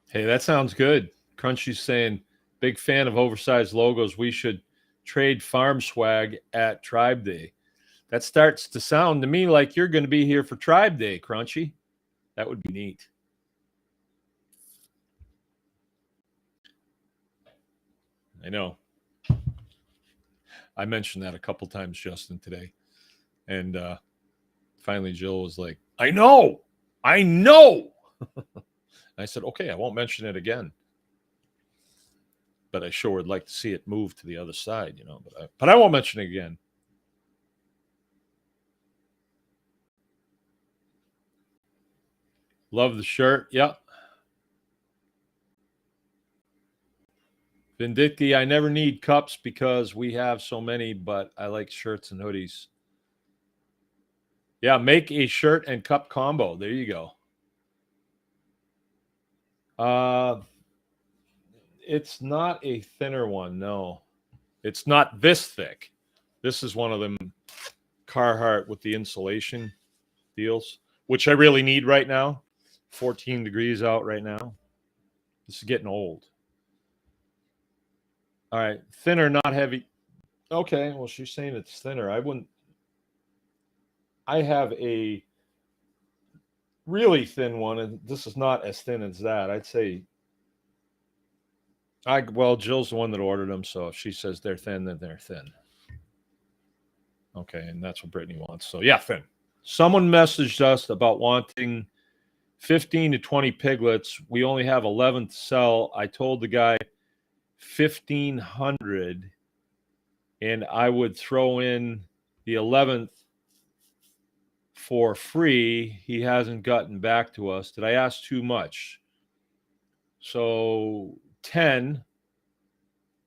Hey, that sounds good. Crunchy's saying, big fan of oversized logos. We should trade farm swag at Tribe Day. That starts to sound to me like you're going to be here for Tribe Day, Crunchy. That would be neat. I know. I mentioned that a couple times, Justin, today. And finally, Jill was like, I know. I said, okay, I won't mention it again. But I sure would like to see it move to the other side, you know. But I won't mention it again. Love the shirt. Yep. Vindicti, I never need cups because we have so many, but I like shirts and hoodies. Yeah, make a shirt and cup combo. There you go. It's not a thinner one, no. It's not this thick. This is one of them Carhartt with the insulation deals, which I really need right now. 14 degrees out right now. This is getting old. All right, thinner, not heavy. Okay, well, she's saying it's thinner. I have a really thin one, and this is not as thin as that. I'd say, Jill's the one that ordered them, so if she says they're thin, then they're thin. Okay, and that's what Brittany wants. So, yeah, thin. Someone messaged us about wanting 15 to 20 piglets. We only have 11 to sell. I told the guy 1,500, and I would throw in the 11th for free. He hasn't gotten back to us. Did I ask too much? So 10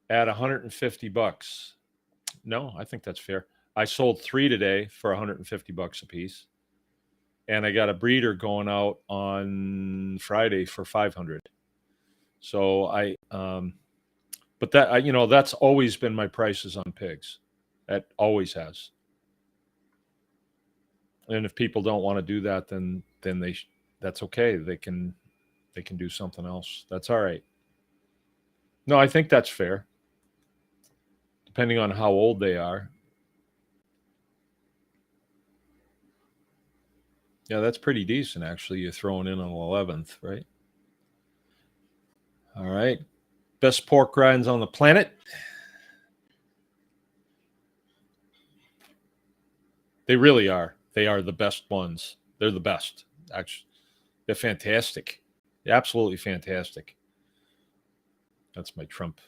at $150. No, I think that's fair. I sold 3 today for $150 a piece. And I got a breeder going out on Friday for 500. So but that, that's always been my prices on pigs. That always has. And if people don't want to do that, then that's okay. They can do something else. That's all right. No, I think that's fair. Depending on how old they are. Yeah, that's pretty decent, actually. You're throwing in an 11th, right? All right. Best pork rinds on the planet. They really are. They are the best ones. They're the best, actually. They're fantastic. They're absolutely fantastic. That's my Trump.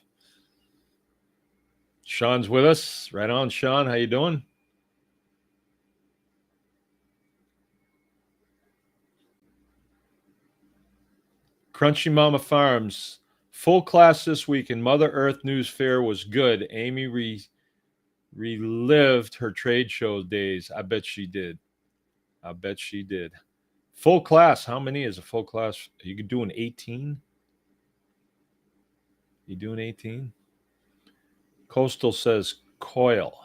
Sean's with us. Right on, Sean. How you doing? Crunchy Mama Farms. Full class this week in Mother Earth News Fair was good. Amy relived her trade show days. I bet she did. Full class. How many is a full class? Are you doing 18? You doing 18? Coastal says coil.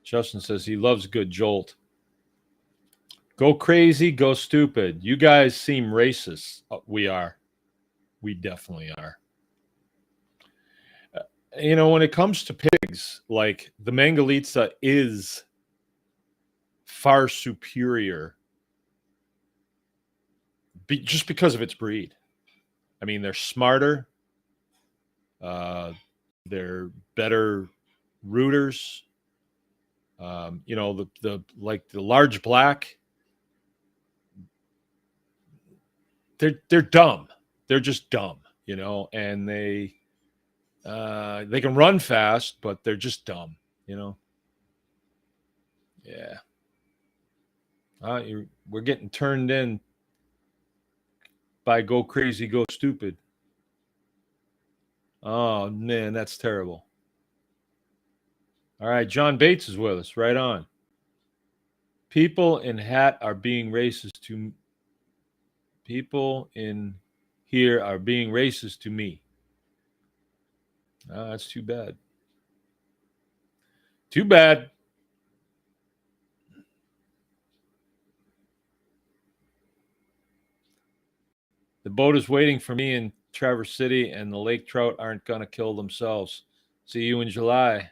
Justin says he loves good jolt. Go crazy, go stupid. You guys seem racist. We are. We definitely are. When it comes to pigs, like the Mangalitsa is far superior just because of its breed. I mean, they're smarter. They're better rooters. The large black, they're dumb. They're just dumb, and they They can run fast, but they're just dumb, you know? Yeah. We're getting turned in by Go Crazy, Go Stupid. Oh, man, that's terrible. All right, John Bates is with us. Right on. People in hat are being racist to people in here are being racist to me. Oh, that's too bad. Too bad. The boat is waiting for me in Traverse City, and the lake trout aren't going to kill themselves. See you in July.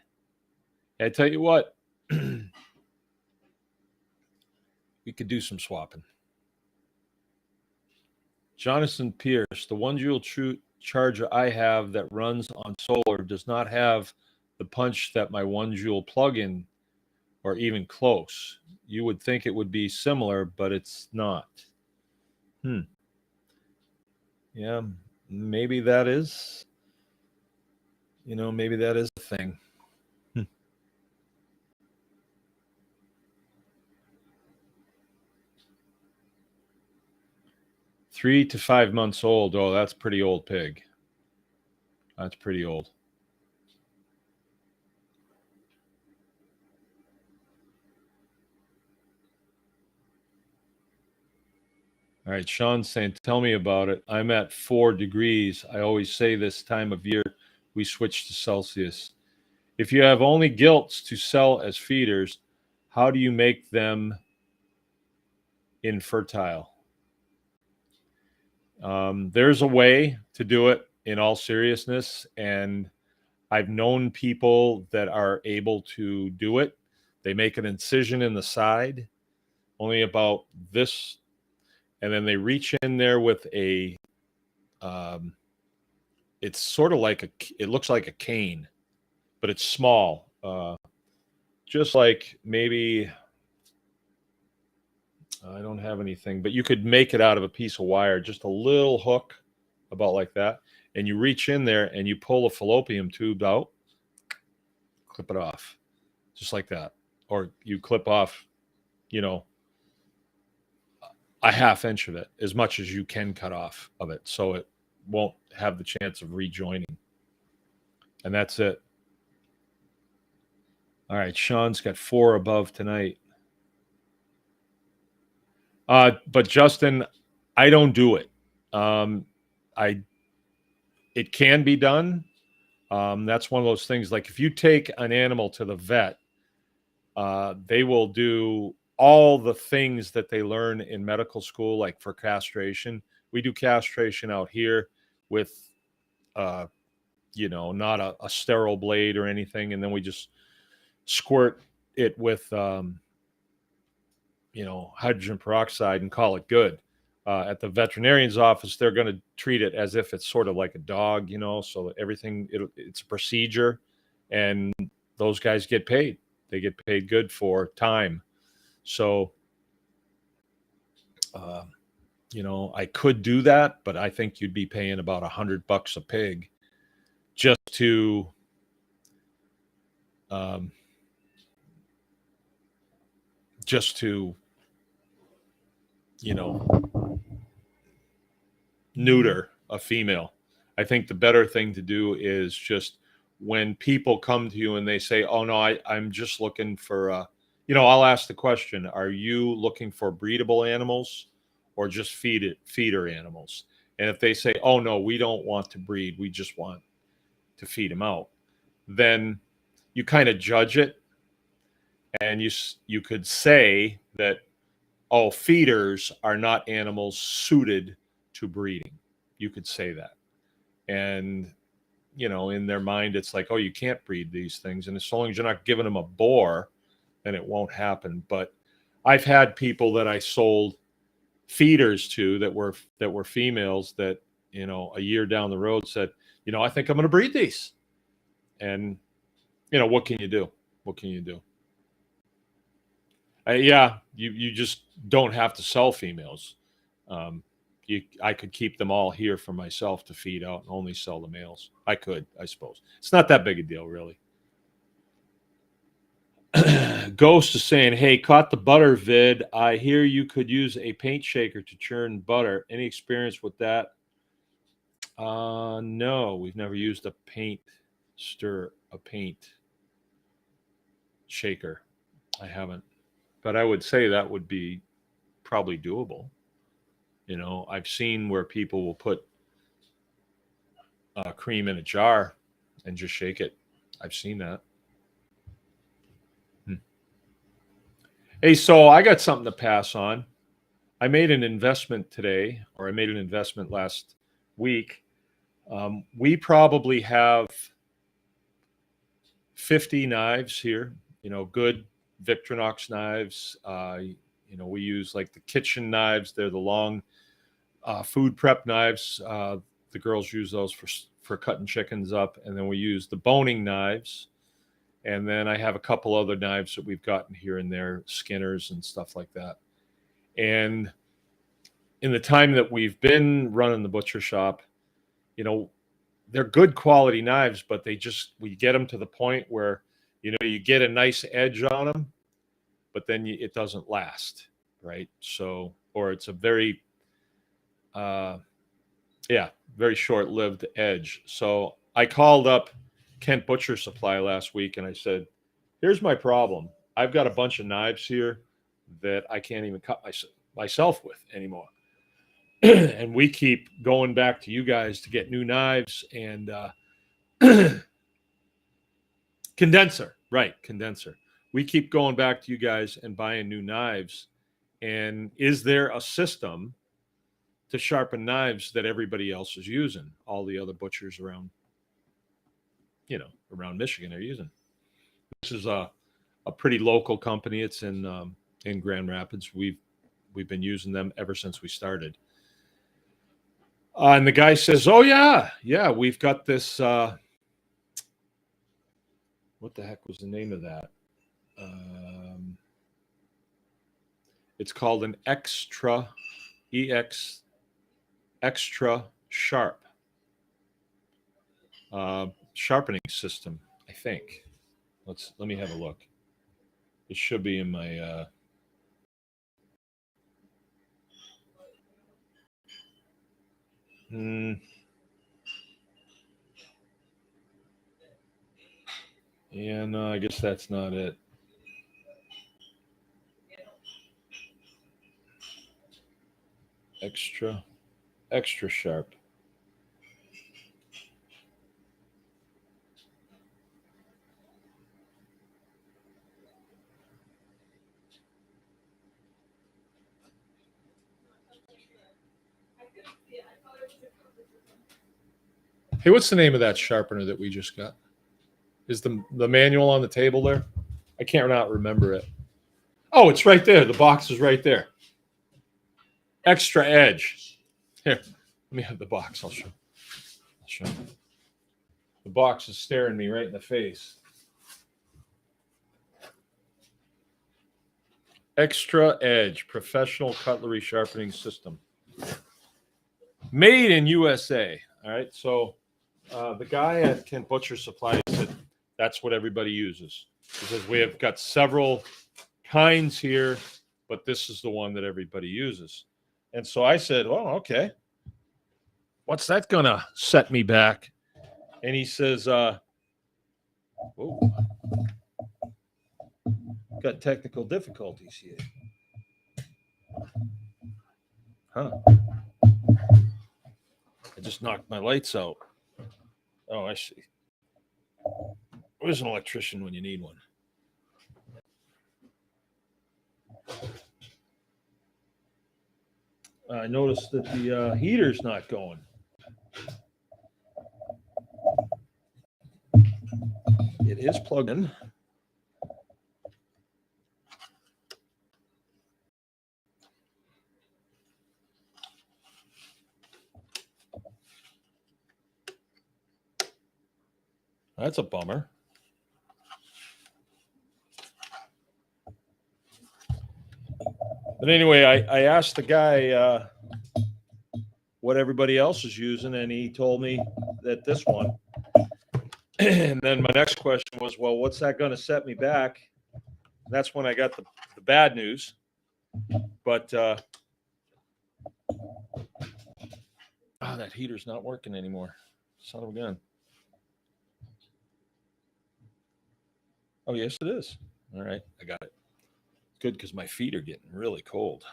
I tell you what, we could do some swapping. Jonathan Pierce, the one joule charger I have that runs on solar does not have the punch that my one joule plug-in or even close. You would think it would be similar, but it's not. Yeah, maybe that is, maybe that is a thing. 3 to 5 months old. Oh, that's pretty old pig. That's pretty old. All right, Sean's saying, tell me about it. I'm at 4 degrees. I always say this time of year, we switch to Celsius. If you have only gilts to sell as feeders, how do you make them infertile? There's a way to do it in all seriousness, and I've known people that are able to do it. They make an incision in the side, only about this, and then they reach in there with a, it's sort of like it looks like a cane, but it's small. Just like maybe, I don't have anything, but you could make it out of a piece of wire, just a little hook about like that. And you reach in there and you pull a fallopian tube out, clip it off, just like that. Or you clip off, a half inch of it, as much as you can cut off of it, so it won't have the chance of rejoining. And that's it. All right, Sean's got 4 above tonight. But Justin, I don't do it. It can be done. That's one of those things. Like if you take an animal to the vet, they will do all the things that they learn in medical school, like for castration. We do castration out here with, not a sterile blade or anything, and then we just squirt it with, hydrogen peroxide and call it good. At the veterinarian's office, they're going to treat it as if it's sort of like a dog, so everything, it's a procedure, and those guys get paid. They get paid good for time. So, I could do that, but I think you'd be paying about $100 a pig just to, neuter a female. I think the better thing to do is just when people come to you and they say, oh no, I'm just looking for, I'll ask the question, are you looking for breedable animals or just feeder animals? And if they say, oh no, we don't want to breed, we just want to feed them out, then you kind of judge it. And you could say that, oh, feeders are not animals suited to breeding. You could say that. And, in their mind, it's like, oh, you can't breed these things. And as long as you're not giving them a boar, then it won't happen. But I've had people that I sold feeders to that were females that, a year down the road said, I think I'm going to breed these. And, what can you do? What can you do? Yeah, you just don't have to sell females. I could keep them all here for myself to feed out and only sell the males. I could, I suppose. It's not that big a deal, really. Ghost is saying, hey, caught the butter vid. I hear you could use a paint shaker to churn butter. Any experience with that? No, we've never used a paint shaker. I haven't. But I would say that would be probably doable. You know, I've seen where people will put cream in a jar and just shake it. I've seen that. Hey, so I got something to pass on. I made an investment today, or I made an investment last week. We probably have 50 knives here, you know, good Victorinox knives. You know, we use like the kitchen knives. They're the long food prep knives. The girls use those for cutting chickens up. And then we use the boning knives. And then I have a couple other knives that we've gotten here and there, skinners and stuff like that. And in the time that we've been running the butcher shop, you know, they're good quality knives, but we get them to the point where, you know, you get a nice edge on them, but then it doesn't last, right? So, or it's a very, very short-lived edge. So I called up Kent Butcher Supply last week and I said, here's my problem. I've got a bunch of knives here that I can't even cut myself with anymore. And we keep going back to you guys to get new knives and condenser. We keep going back to you guys and buying new knives. And is there a system to sharpen knives that everybody else is using? All the other butchers around, you know, around Michigan are using. This is a pretty local company. It's in Grand Rapids. We've been using them ever since we started. And the guy says, oh, yeah, we've got this. What the heck was the name of that? It's called an extra sharp sharpening system, I think. Let me have a look. It should be in my yeah, no, I guess that's not it. Extra sharp. Hey, what's the name of that sharpener that we just got? Is the manual on the table there? I can't not remember it. Oh, it's right there. The box is right there. Extra edge. Here, let me have the box. I'll show. The box is staring me right in the face. Extra Edge Professional Cutlery Sharpening System. Made in USA. All right. So the guy at Kent Butcher Supply said that's what everybody uses. He says we have got several kinds here, but this is the one that everybody uses. And so I said, well, okay. What's that going to set me back? And he says, whoa, got technical difficulties here. Huh. I just knocked my lights out. Oh, I see. Where's an electrician when you need one? I noticed that the heater's not going. It is plugged in. That's a bummer. But anyway, I asked the guy, what everybody else is using, and he told me that this one. And then my next question was, well, what's that going to set me back? And that's when I got the bad news. But that heater's not working anymore. Son of a gun. Oh, yes, it is. All right, I got it. Good, because my feet are getting really cold.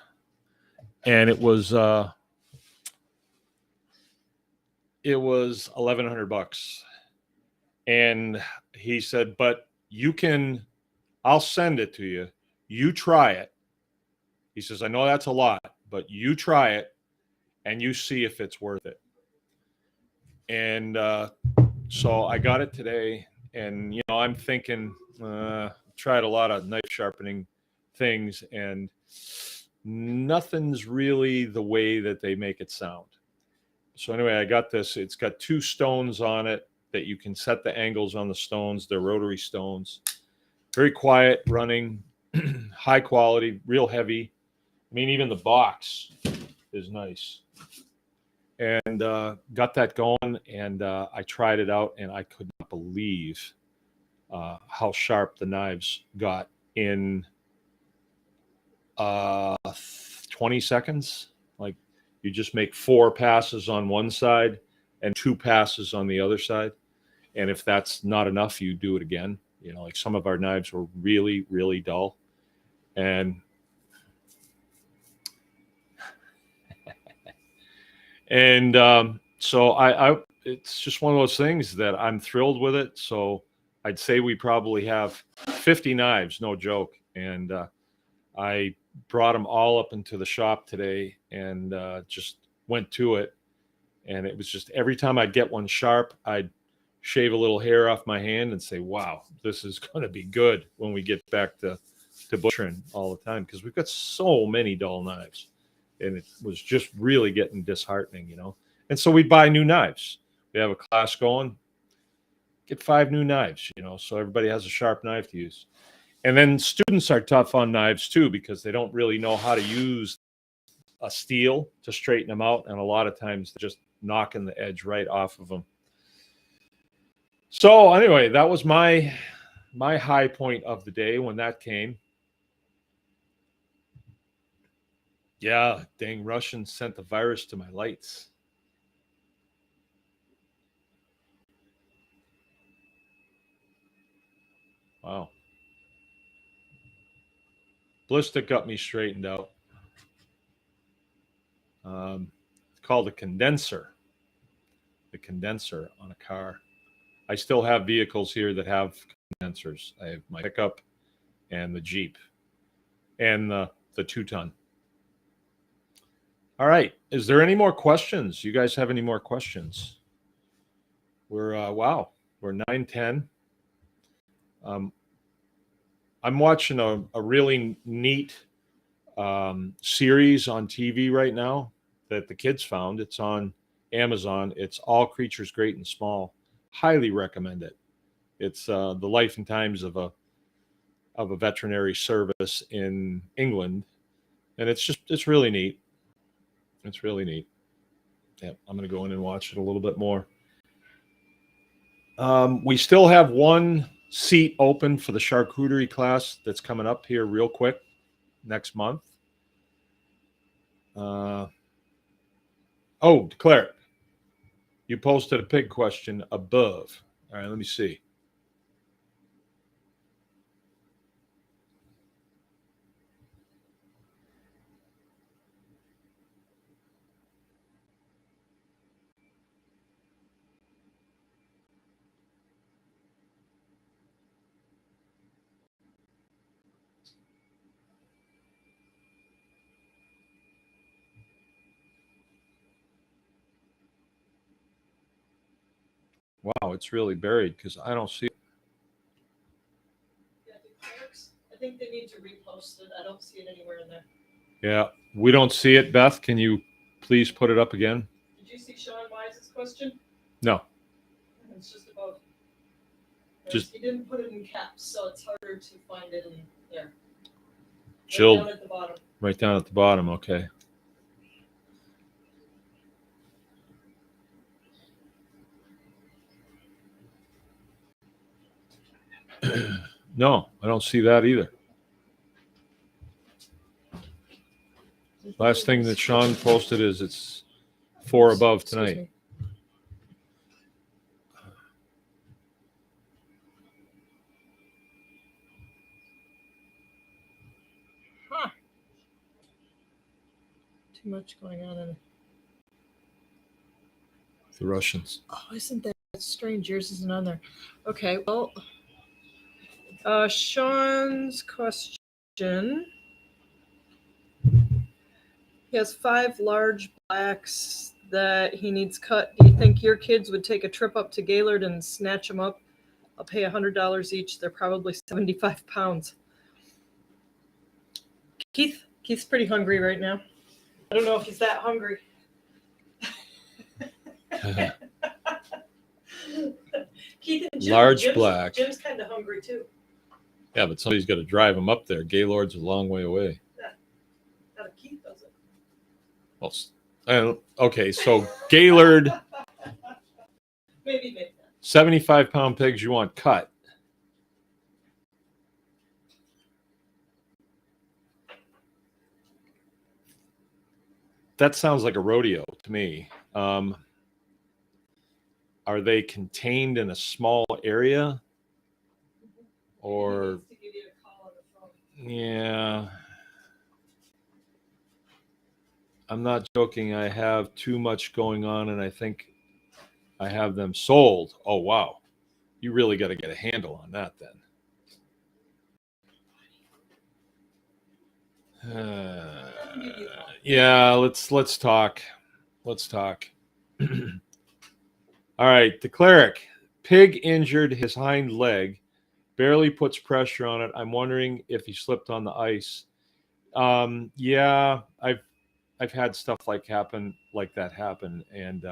And it was $1,100. And he said, but I'll send it to you. You try it. He says, I know that's a lot, but you try it and you see if it's worth it. And so I got it today, and I'm thinking, tried a lot of knife sharpening things, and nothing's really the way that they make it sound. So anyway, I got this. It's got 2 stones on it that you can set the angles on the stones. They're rotary stones. Very quiet running, high quality, real heavy. I mean, even the box is nice. And got that going, and I tried it out, and I could not believe how sharp the knives got in 20 seconds. Like, you just make 4 passes on one side and 2 passes on the other side. And if that's not enough, you do it again. Like some of our knives were really, really dull. And so it's just one of those things that I'm thrilled with it. So I'd say we probably have 50 knives, no joke. And I brought them all up into the shop today, and just went to it. And it was just every time I'd get one sharp, I'd shave a little hair off my hand and say, wow, this is going to be good when we get back to butchering all the time, because we've got so many dull knives. And it was just really getting disheartening, And so we'd buy new knives. We have a class going, get 5 new knives, so everybody has a sharp knife to use. And then students are tough on knives too, because they don't really know how to use a steel to straighten them out. And a lot of times they're just knocking the edge right off of them. So anyway, that was my high point of the day when that came. Yeah, dang Russians sent the virus to my lights. Wow. Ballistic got me straightened out. It's called a condenser. The condenser on a car. I still have vehicles here that have condensers. I have my pickup and the Jeep and the 2-ton. All right. Is there any more questions? You guys have any more questions? We're 9:10. I'm watching a really neat series on TV right now that the kids found. It's on Amazon. It's All Creatures Great and Small. Highly recommend it. It's the life and times of a veterinary service in England, and it's really neat. It's really neat. Yeah, I'm going to go in and watch it a little bit more. We still have 1 seat open for the charcuterie class that's coming up here real quick next month. Claire, you posted a pig question above. All right, let me see. Wow, it's really buried because I don't see it. Yeah, I think they need to repost it. I don't see it anywhere in there. Yeah, we don't see it. Beth, can you please put it up again? Did you see Sean Wise's question? No. It's just about. Just he didn't put it in caps, so it's harder to find it in there. Jill, right down at the bottom. Right down at the bottom. Okay. No, I don't see that either. Last thing that Sean posted is it's 4 above tonight. Huh. Too much going on in The Russians. Oh, isn't that strange? Yours isn't on there. Okay, well, Sean's question. He has 5 large blacks that he needs cut. Do you think your kids would take a trip up to Gaylord and snatch them up? I'll pay $100 each. They're probably 75 pounds. Keith's pretty hungry right now. I don't know if he's that hungry. Keith and Jim, Large black. Jim's kind of hungry too. Yeah, but somebody's got to drive him up there. Gaylord's a long way away. Yeah. Keith does it. Well, okay, so Gaylord, maybe 75-pound pigs you want cut. That sounds like a rodeo to me. Are they contained in a small area? Or, yeah. I'm not joking. I have too much going on, and I think I have them sold. Oh, wow. You really got to get a handle on that then. Yeah, let's talk. Let's talk. All right, the cleric. Pig injured his hind leg, barely puts pressure on it. I'm wondering if he slipped on the ice. Yeah, I've had stuff like that happen, and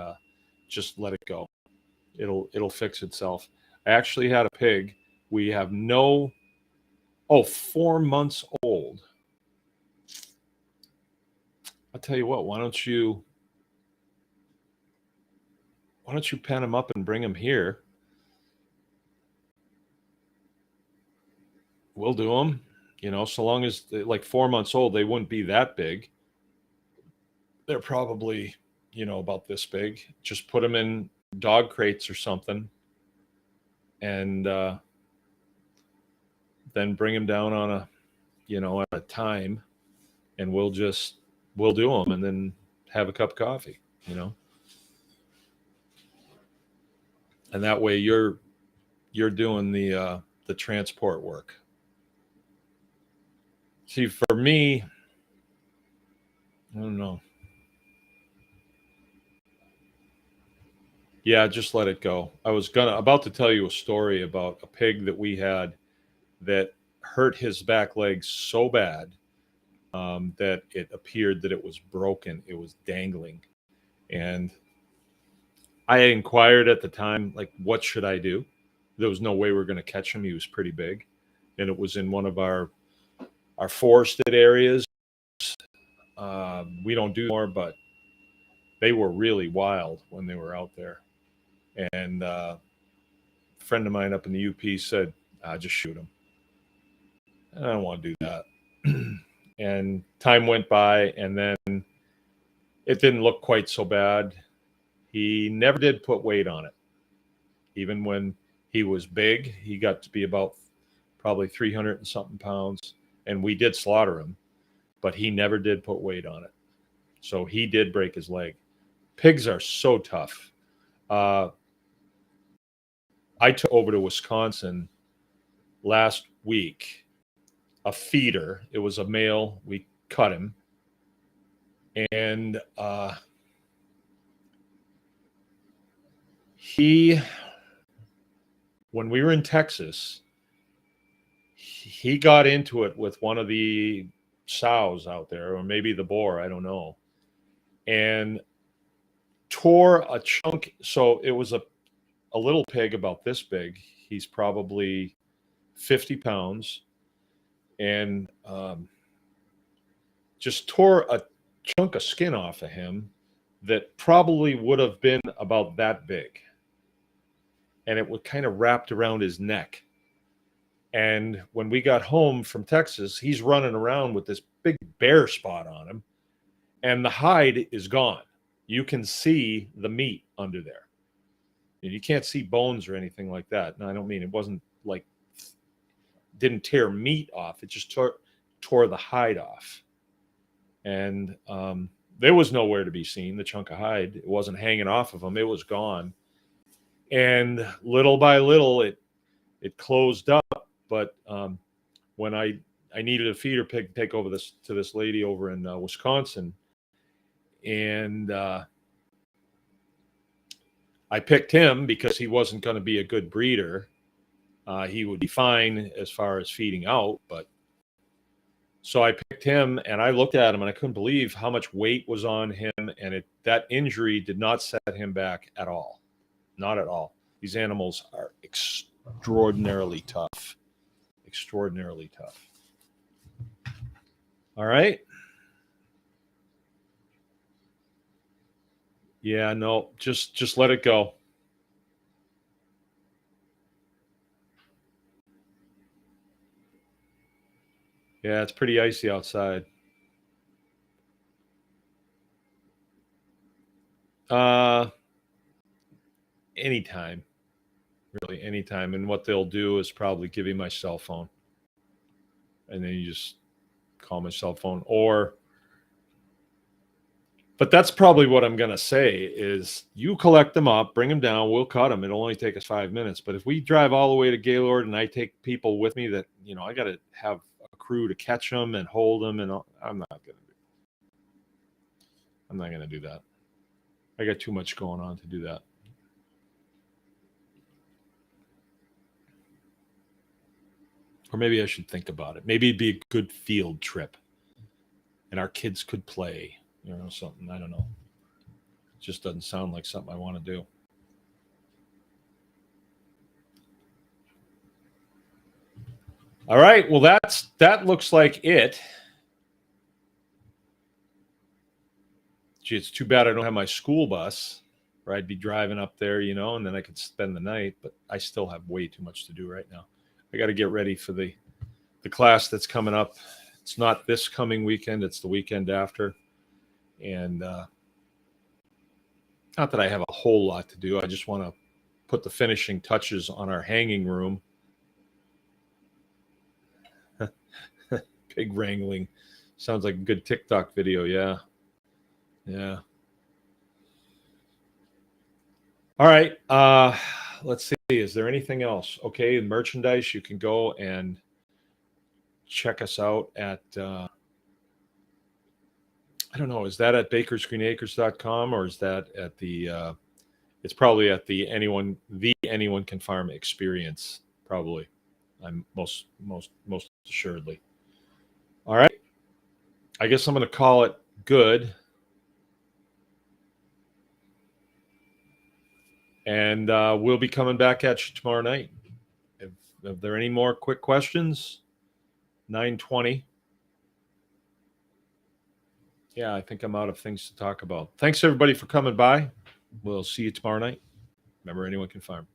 just let it go. It'll fix itself. I actually had a pig. We have 4 months old. I'll tell you what, why don't you pen him up and bring him here? We'll do them, so long as like 4 months old, they wouldn't be that big. They're probably, about this big. Just put them in dog crates or something, and then bring them down on at a time, and we'll do them, and then have a cup of coffee, and that way you're doing the transport work. See, for me, I don't know. Yeah, just let it go. I was about to tell you a story about a pig that we had that hurt his back leg so bad that it appeared that it was broken. It was dangling. And I inquired at the time, like, what should I do? There was no way we were going to catch him. He was pretty big. And it was in one of our forested areas. We don't do more, but they were really wild when they were out there. And a friend of mine up in the UP said, just shoot him. I don't want to do that. And time went by, and then it didn't look quite so bad. He never did put weight on it. Even when he was big, he got to be about probably 300 and something pounds. And we did slaughter him, but he never did put weight on it. So he did break his leg. Pigs are so tough. I took over to Wisconsin last week, a feeder. It was a male. We cut him. And when we were in Texas, he got into it with one of the sows out there, or maybe the boar, I don't know, and tore a chunk. So it was a little pig about this big. He's probably 50 pounds, and just tore a chunk of skin off of him that probably would have been about that big. And it was kind of wrapped around his neck. And when we got home from Texas, he's running around with this big bare spot on him, and the hide is gone. You can see the meat under there. And you can't see bones or anything like that. No, I don't mean it wasn't like didn't tear meat off. It just tore the hide off. And there was nowhere to be seen, the chunk of hide. It wasn't hanging off of him. It was gone. And little by little, it closed up. But when I needed a feeder pig to take over to this lady over in Wisconsin, and I picked him because he wasn't going to be a good breeder. He would be fine as far as feeding out, but so I picked him and I looked at him and I couldn't believe how much weight was on him, and that injury did not set him back at all. Not at all. These animals are extraordinarily tough. Extraordinarily tough. All right. Yeah, no, just let it go. Yeah, it's pretty icy outside. Anytime. Really, anytime. And what they'll do is probably give you my cell phone. And then you just call my cell phone. But that's probably what I'm going to say is you collect them up, bring them down, we'll cut them. It'll only take us 5 minutes. But if we drive all the way to Gaylord and I take people with me that, I got to have a crew to catch them and hold them, and I'm not going to do that. I got too much going on to do that. Or maybe I should think about it. Maybe it'd be a good field trip and our kids could play, something. I don't know. It just doesn't sound like something I want to do. All right. Well, that looks like it. Gee, it's too bad I don't have my school bus, or I'd be driving up there, and then I could spend the night, but I still have way too much to do right now. I got to get ready for the class that's coming up. It's not this coming weekend. It's the weekend after. And not that I have a whole lot to do. I just want to put the finishing touches on our hanging room. Pig wrangling. Sounds like a good TikTok video. Yeah. Yeah. All right. Let's see. Is there anything else? Okay. Merchandise. You can go and check us out at, I don't know, is that at bakersgreenacres.com or is that at the, it's probably at the Anyone Can Farm experience, probably. I'm most assuredly. All right. I guess I'm going to call it good. And we'll be coming back at you tomorrow night. If there are any more quick questions, 9:20. Yeah, I think I'm out of things to talk about. Thanks, everybody, for coming by. We'll see you tomorrow night. Remember, anyone can farm.